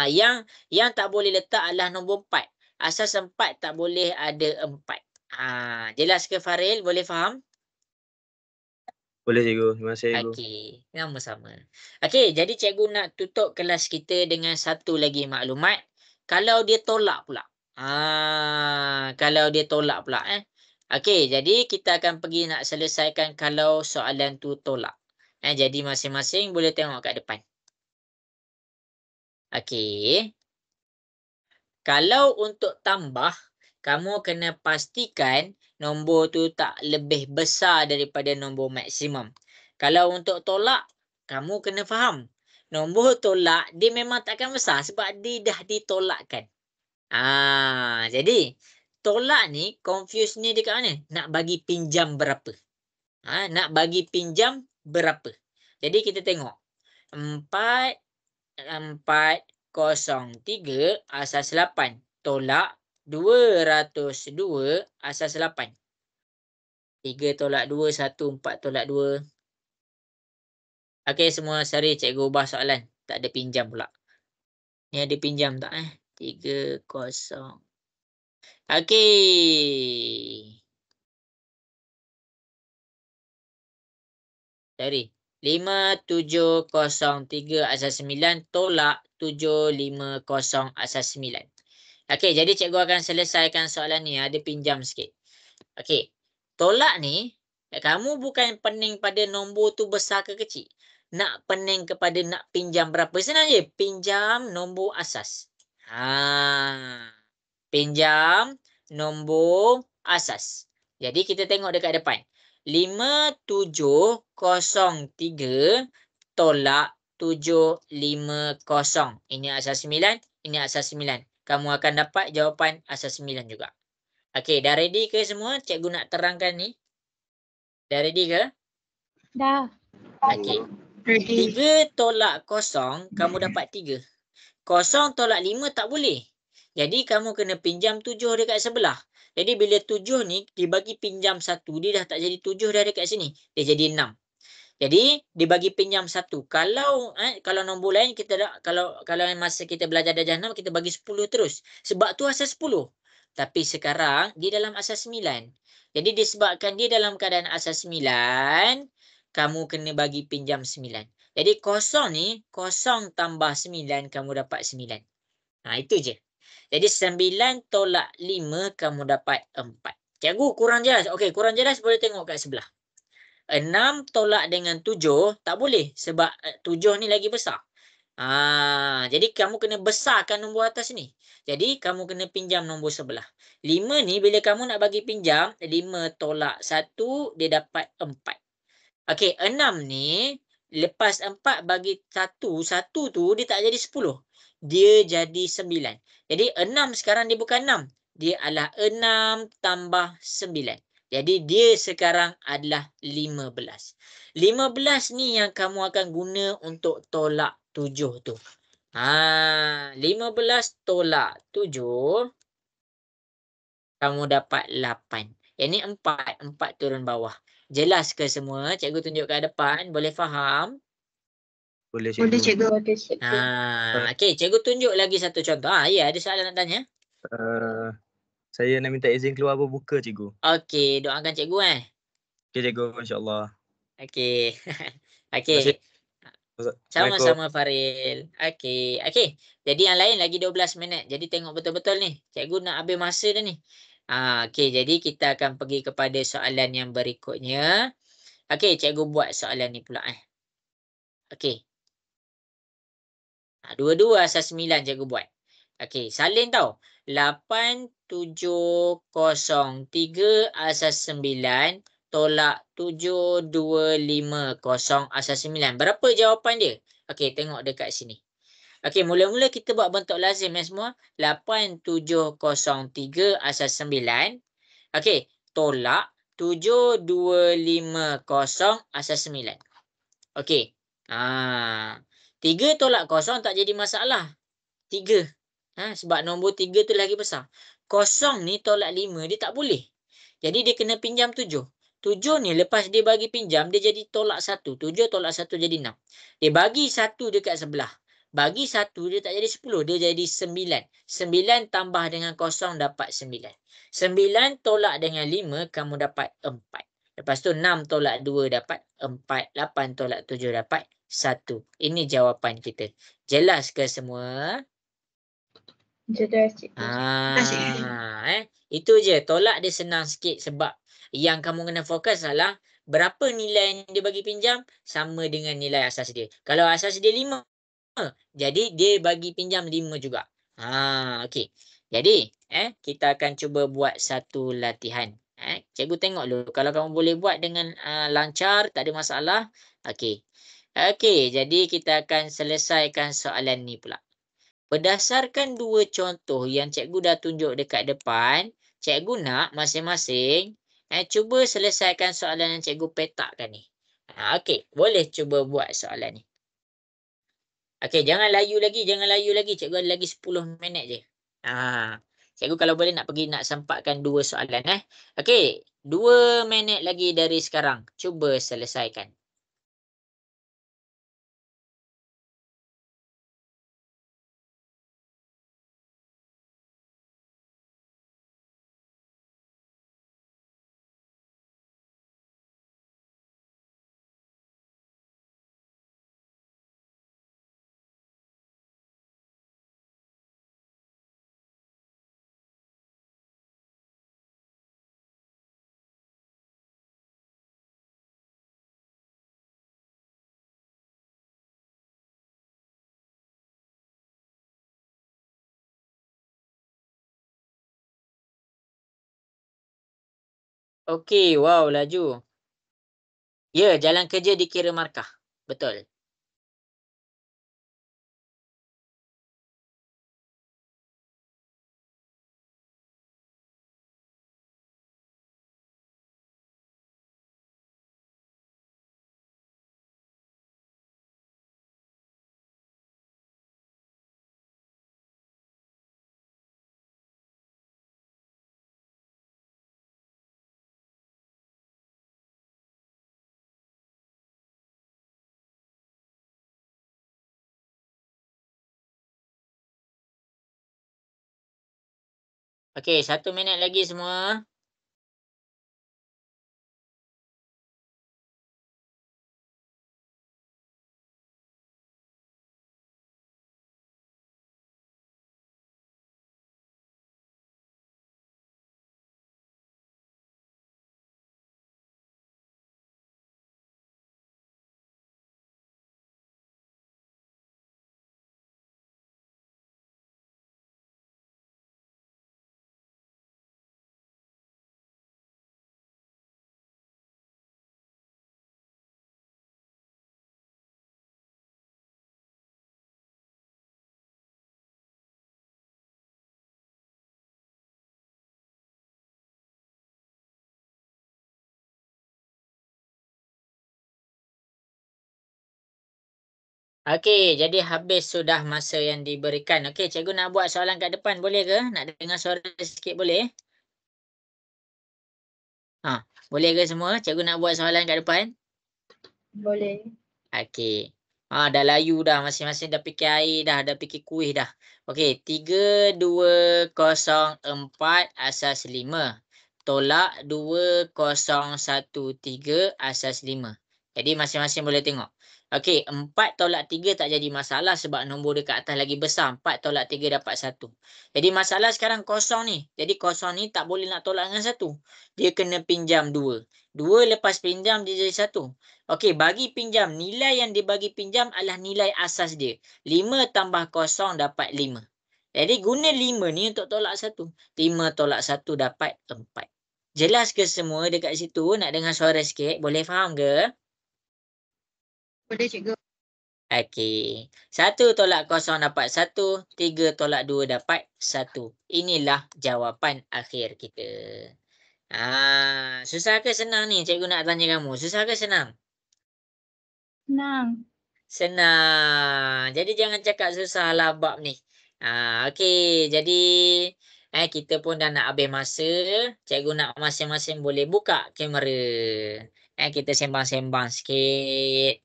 Speaker 1: Yang tak boleh letak adalah nombor 4. Asas 4 tak boleh ada 4. Jelas ke Faril? Boleh faham?
Speaker 6: Boleh cikgu. Terima kasih cikgu.
Speaker 1: Okey, sama-sama. Okey, jadi cikgu nak tutup kelas kita dengan satu lagi maklumat. Kalau dia tolak pula. Okey, jadi kita akan pergi nak selesaikan kalau soalan tu tolak. Jadi masing-masing boleh tengok kat depan. Okey. Kalau untuk tambah, kamu kena pastikan nombor tu tak lebih besar daripada nombor maksimum. Kalau untuk tolak, kamu kena faham. Nombor tolak, dia memang takkan besar sebab dia dah ditolakkan. Jadi, tolak ni, confuse ni dekat mana? Nak bagi pinjam berapa? Nak bagi pinjam berapa? Jadi, kita tengok. 403 asas 8. Tolak 202 asas 8. 3 tolak 2, 1, 4 tolak 2. Okey, semua sari cikgu ubah soalan. Tak ada pinjam pula. Ni ada pinjam tak 3, 0. Okey. Sari. 5703 asas 9 tolak 750 asas 9. Okey, jadi cikgu akan selesaikan soalan ni. Ada pinjam sikit. Okey. Tolak ni, kamu bukan pening pada nombor tu besar ke kecil. Nak pening kepada nak pinjam berapa. Senang je. Pinjam nombor asas. Pinjam nombor asas. Jadi kita tengok dekat depan. 5703 tolak 750. Ini asas 9. Ini asas 9. Kamu akan dapat jawapan asas 9 juga. Okey, dah ready ke semua? Cikgu nak terangkan ni. Dah ready ke?
Speaker 4: Dah.
Speaker 1: Okey.
Speaker 2: Ready.
Speaker 1: 3 tolak 0, kamu dapat 3. 0 tolak 5 tak boleh. Jadi kamu kena pinjam 7 dekat sebelah. Jadi bila 7 ni dibagi pinjam 1, dia dah tak jadi 7 dah dekat sini. Dia jadi 6. Jadi dibagi pinjam 1. Kalau nombor lain kita kalau masa kita belajar darjah 6 kita bagi 10 terus. Sebab tu asas 10. Tapi sekarang dia dalam asas 9. Jadi disebabkan dia dalam keadaan asas 9, kamu kena bagi pinjam 9. Jadi 0 ni 0 tambah 9 kamu dapat 9. Itu je. Jadi 9 tolak 5 kamu dapat 4. Cikgu kurang jelas. Okey, kurang jelas boleh tengok kat sebelah. 6 tolak dengan 7 tak boleh sebab 7 ni lagi besar. Jadi kamu kena besarkan nombor atas ni. Jadi kamu kena pinjam nombor sebelah. 5 ni bila kamu nak bagi pinjam, 5 tolak 1 dia dapat 4. Okey, 6 ni lepas 4 bagi 1, 1 tu dia tak jadi 10. Dia jadi 9. Jadi 6 sekarang dia bukan 6. Dia adalah 6 tambah 9. Jadi dia sekarang adalah 15. 15 ni yang kamu akan guna untuk tolak 7 tu. 15 tolak 7 kamu dapat 8. Yang ni 4. 4 turun bawah. Jelas ke semua? Cikgu tunjuk kat depan. Boleh faham?
Speaker 6: Boleh cikgu.
Speaker 2: Boleh cikgu.
Speaker 4: Boleh cikgu.
Speaker 1: Okey, cikgu tunjuk lagi satu contoh. Ya, ada soalan nak tanya?
Speaker 6: Saya nak minta izin keluar berbuka cikgu.
Speaker 1: Okey, doakan cikgu
Speaker 6: Okey cikgu, insya-Allah.
Speaker 1: Okey.
Speaker 6: Terima
Speaker 1: Okey.
Speaker 6: kasih.
Speaker 1: Sama-sama Faril. Okey. Jadi yang lain lagi 12 minit. Jadi tengok betul-betul ni. Cikgu nak habis masa dah ni. Okey, jadi kita akan pergi kepada soalan yang berikutnya. Okey, cikgu buat soalan ni pula Okey. Dua-dua asas 9 cikgu buat. Okey, salin tau. 8703 asas 9 tolak 7250 asas 9. Berapa jawapan dia? Okey, tengok dekat sini. Okey, mula-mula kita buat bentuk lazim semua. 8703 asas 9. Okey, tolak 7250 asas 9. Okey. 3 tolak 0 tak jadi masalah. 3. Sebab nombor 3 tu lagi besar. 0 ni tolak 5 dia tak boleh. Jadi dia kena pinjam 7. 7 ni lepas dia bagi pinjam dia jadi tolak 1. 7 tolak 1 jadi 6. Dia bagi 1 dekat sebelah. Bagi 1 dia tak jadi 10. Dia jadi 9. 9 tambah dengan 0 dapat 9. 9 tolak dengan 5 kamu dapat 4. Lepas tu 6 tolak 2 dapat 4. 8 tolak 7 dapat 1. Ini jawapan kita. Jelas ke semua?
Speaker 4: Jelas cikgu.
Speaker 1: Itu je. Tolak dia senang sikit sebab yang kamu kena fokus adalah berapa nilai yang dia bagi pinjam sama dengan nilai asas dia. Kalau asas dia 5, jadi dia bagi pinjam 5 juga. Okey. Jadi, kita akan cuba buat satu latihan. Cikgu tengok dulu. Kalau kamu boleh buat dengan lancar, tak ada masalah. Okey. Okey, jadi kita akan selesaikan soalan ni pula. Berdasarkan dua contoh yang cikgu dah tunjuk dekat depan, cikgu nak masing-masing cuba selesaikan soalan yang cikgu petakkan ni. Okey, boleh cuba buat soalan ni. Okey, jangan layu lagi. Cikgu ada lagi 10 minit je. Cikgu kalau boleh nak pergi nak sempatkan 2 soalan Okey, 2 minit lagi dari sekarang. Cuba selesaikan. Okey, wow laju. Ya, jalan kerja dikira markah. Betul. Okey, 1 minit lagi semua. Okey, jadi habis sudah masa yang diberikan. Okey, cikgu nak buat soalan kat depan boleh ke? Nak dengar suara sikit boleh? Boleh ke semua? Cikgu nak buat soalan kat depan.
Speaker 4: Boleh.
Speaker 1: Okey. Dah layu dah. Masing-masing dah fikir air dah. Dah fikir kuih dah. Okey. 3204 asas 5. Tolak 2013 asas 5. Jadi masing-masing boleh tengok. Okey. 4 tolak 3 tak jadi masalah sebab nombor dekat atas lagi besar. 4 tolak 3 dapat 1. Jadi masalah sekarang kosong ni. Jadi kosong ni tak boleh nak tolak dengan 1. Dia kena pinjam 2. 2 lepas pinjam dia jadi 1. Okey, bagi pinjam. Nilai yang dibagi pinjam adalah nilai asas dia. 5 tambah kosong dapat 5. Jadi guna 5 ni untuk tolak 1. 5 tolak 1 dapat 4. Jelas ke semua dekat situ? Nak dengar suara sikit? Boleh faham ke?
Speaker 2: Boleh cikgu.
Speaker 1: Okey. 1 tolak kosong dapat 1. 3 tolak 2 dapat 1. Inilah jawapan akhir kita. Susah ke senang ni? Cikgu nak tanya kamu. Susah ke senang?
Speaker 4: Senang.
Speaker 1: Senang. Jadi jangan cakap susah lah bab ni. Okey. Jadi kita pun dah nak habis masa. Cikgu nak masing-masing boleh buka kamera. Kita sembang-sembang sikit.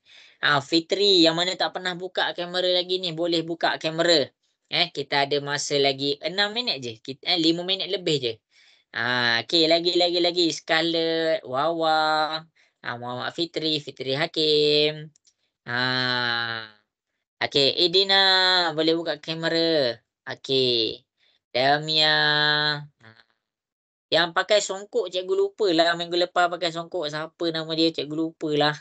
Speaker 1: Fitri yang mana tak pernah buka kamera lagi ni boleh buka kamera. Kita ada masa lagi 6 minit je. 5 minit lebih je. Okey, lagi. Scarlett, Wawa, Muhammad Fitri, Fitri Hakim. Okey, Dina boleh buka kamera. Okey. Damia. Yang pakai songkok cikgu lupa lah minggu lepas pakai songkok. Siapa nama dia cikgu lupa lah.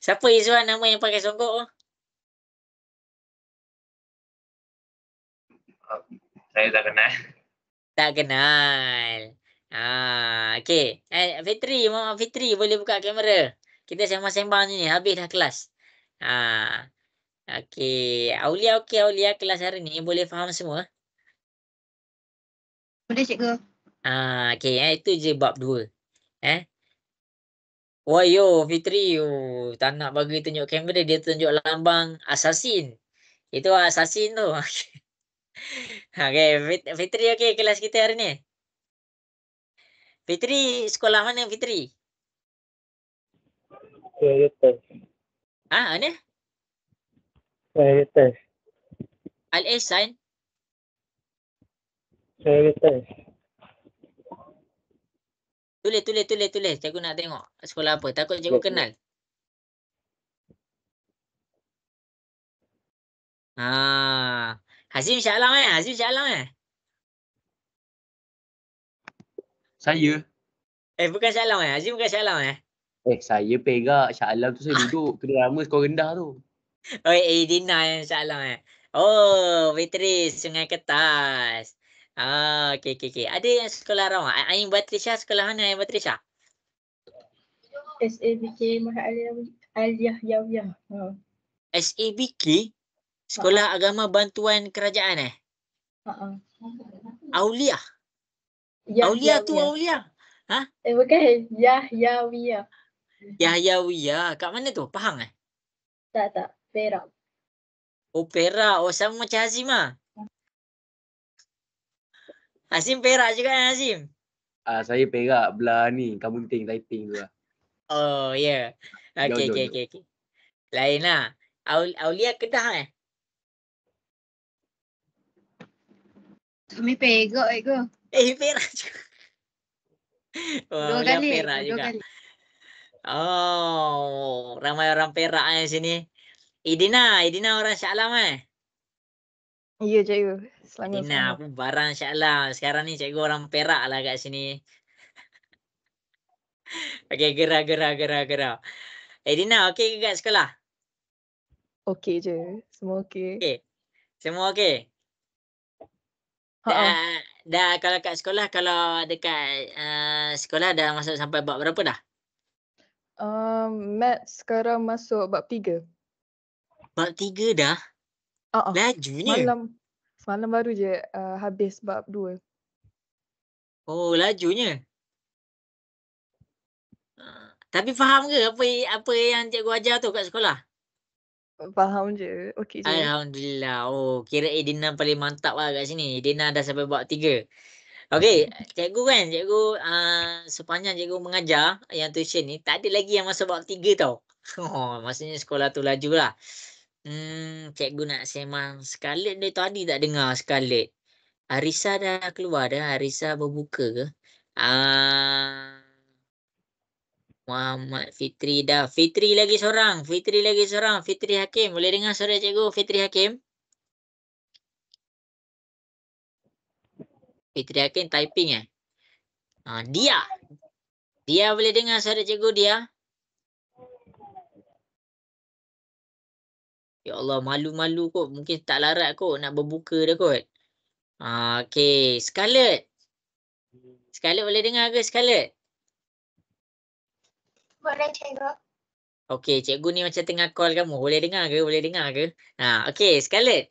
Speaker 1: Siapa Izwan nama yang pakai songkok?
Speaker 3: Saya tak kenal.
Speaker 1: Tak kenal. Okey. Fitri, Muhammad Fitri boleh buka kamera. Kita sembang-sembang ni habis dah kelas. Okey. Aulia okey Aulia kelas hari ni boleh faham semua?
Speaker 2: Boleh cikgu.
Speaker 1: Okey, itu je bab 2. Wah yo Fitri, tak nak bagi tunjuk kamera dia tunjuk lambang assassin. Itu assassin tu. Okey, Fitri okey kelas kita hari ni? Fitri sekolah mana Fitri?
Speaker 7: Saya test.
Speaker 1: Mana?
Speaker 7: Saya test.
Speaker 1: Al-Ihsan?
Speaker 7: Saya test.
Speaker 1: Tulis. Cikgu nak tengok sekolah apa. Takut cikgu kenal. Hazim Shah Alam Hazim Shah Alam
Speaker 3: Saya.
Speaker 1: Bukan Shah Alam Hazim bukan Shah Alam
Speaker 3: Saya perak. Shah Alam tu saya duduk. Kena lama skor rendah tu.
Speaker 1: Oh, Dina yang Shah Alam Oh, Fitri Sungai Kertas. Okey. Ada yang sekolah Rawang. Ain Batrisha sekolah mana Ain Batrisha?
Speaker 4: SABK Mahat Al-Yahyawiyah.
Speaker 1: SABK? Sekolah Agama Bantuan Kerajaan Aulia. Aulia tu Aulia.
Speaker 4: Bukan. Yahyawiyah.
Speaker 1: Yahyawiyah. Kat mana tu? Pahang
Speaker 4: Tak. Perak.
Speaker 1: Oh, Perak. Oh, sama macam Hazim Hazim Perak juga Hazim?
Speaker 3: Saya perak belah ni. Kampung Taiping tu lah.
Speaker 1: Oh, ya. Yeah. Okey. Lain lah. Aulia Kedah
Speaker 2: Kami perak ke?
Speaker 1: Perak juga.
Speaker 2: Dua
Speaker 1: Aulia
Speaker 2: kali.
Speaker 1: Perak
Speaker 2: Dua
Speaker 1: juga.
Speaker 2: kali.
Speaker 1: Oh, ramai orang Perak di sini. Idina orang Shah Alam
Speaker 5: Ya, cikgu. Selangor.
Speaker 1: Idina pun barang Shah Alam. Sekarang ni cikgu orang Perak lah kat sini. Okey, gerah. Idina, okey ke kat sekolah?
Speaker 5: Okey je. Semua okey.
Speaker 1: Okey. Semua okey? Dah kalau kat sekolah, kalau dekat sekolah dah masuk sampai bab berapa dah?
Speaker 5: Maths sekarang masuk bab 3.
Speaker 1: Bab 3 dah? Lajunya.
Speaker 5: Semalam baru je habis bab 2.
Speaker 1: Oh, lajunya. Tapi faham ke apa yang cikgu ajar tu kat sekolah?
Speaker 5: Faham je. Okey je.
Speaker 1: Alhamdulillah. Oh, kira Edina paling mantap lah kat sini. Edina dah sampai bab 3. Okey, cikgu sepanjang cikgu mengajar yang tuition ni, tak ada lagi yang masuk bab 3 tau. Oh, maksudnya sekolah tu laju lah. Cikgu nak sembang Scarlett dari tadi tak dengar Scarlett. Arisa dah keluar dah. Arisa berbuka ke? Muhammad Fitri dah. Fitri lagi seorang. Fitri Hakim. Boleh dengar suara cikgu Fitri Hakim? Fitri Hakim typing Dia boleh dengar suara cikgu dia? Ya Allah, malu-malu kot. Mungkin tak larat kot nak berbuka dah kot. Okey. Scarlett boleh dengar ke Scarlett?
Speaker 2: Boleh cikgu.
Speaker 1: Okey, cikgu ni macam tengah call kamu. Boleh dengar ke? Okey, Scarlett.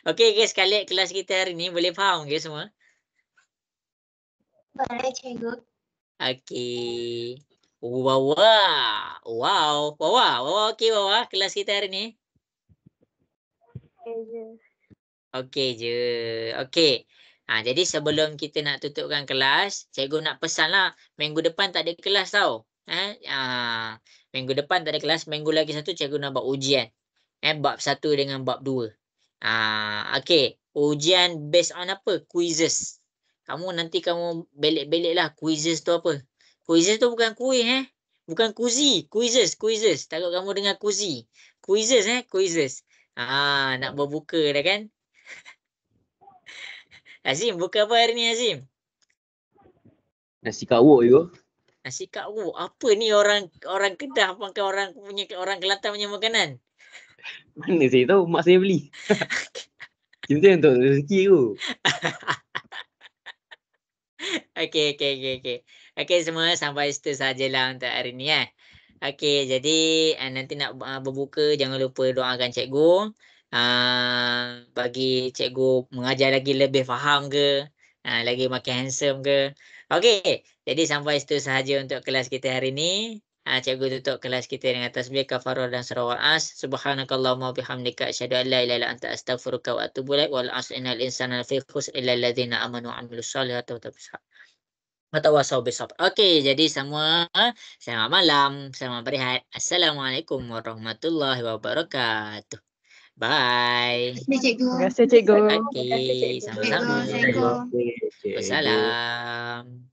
Speaker 1: Okey ke Scarlett, kelas kita hari ni boleh faham ke semua?
Speaker 2: Boleh cikgu.
Speaker 1: Okey. Wow. Okey Wawa, kelas kita hari ni. Okey je. Okey. Jadi sebelum kita nak tutupkan kelas, cikgu nak pesan lah. Minggu depan tak ada kelas tau. Minggu depan tak ada kelas. Minggu lagi satu cikgu nak buat ujian. Bab 1 dengan bab 2. Okey. Ujian based on apa? Quizzes. Nanti kamu belik-belik lah. Quizzes tu apa? Quizzes tu bukan kuih Bukan kuzi. Quizzes. Takut kamu dengar kuzi. Quizzes. Nak berbuka dah kan? Azim, buka apa hari ni Azim?
Speaker 3: Nasi kak wok je.
Speaker 1: Nasi kak wok. Apa ni orang Kedah pakai orang Kelantan punya makanan?
Speaker 3: Mana saya tahu, mak saya beli. Cinta untuk rezeki tu.
Speaker 1: Okey. Okey semua, sampai situ sajalah untuk hari ni Okey, jadi nanti nak berbuka, jangan lupa doakan cikgu. Bagi cikgu mengajar lagi lebih faham ke, lagi makin handsome ke. Okey, jadi sampai situ sahaja untuk kelas kita hari ni. Cikgu tutup kelas kita dengan tasbih, kafarah dan surah Al-As. Subhanakallahumma bihamdika asyhadu an la ilaha illa anta astaghfiruka wa atubu ilaik. Wal 'asri innal insana lafi khusr illa alladziina aamanu wa 'amilus shalihati wa tawassaw bis sabr. Okey, jadi semua selamat malam, selamat berehat. Assalamualaikum warahmatullahi wabarakatuh. Bye.
Speaker 2: Terima kasih cikgu.
Speaker 5: Terima kasih cikgu.
Speaker 1: Okey, sama-sama.
Speaker 2: Assalamualaikum.
Speaker 3: Okey, cikgu.
Speaker 1: Wassalam.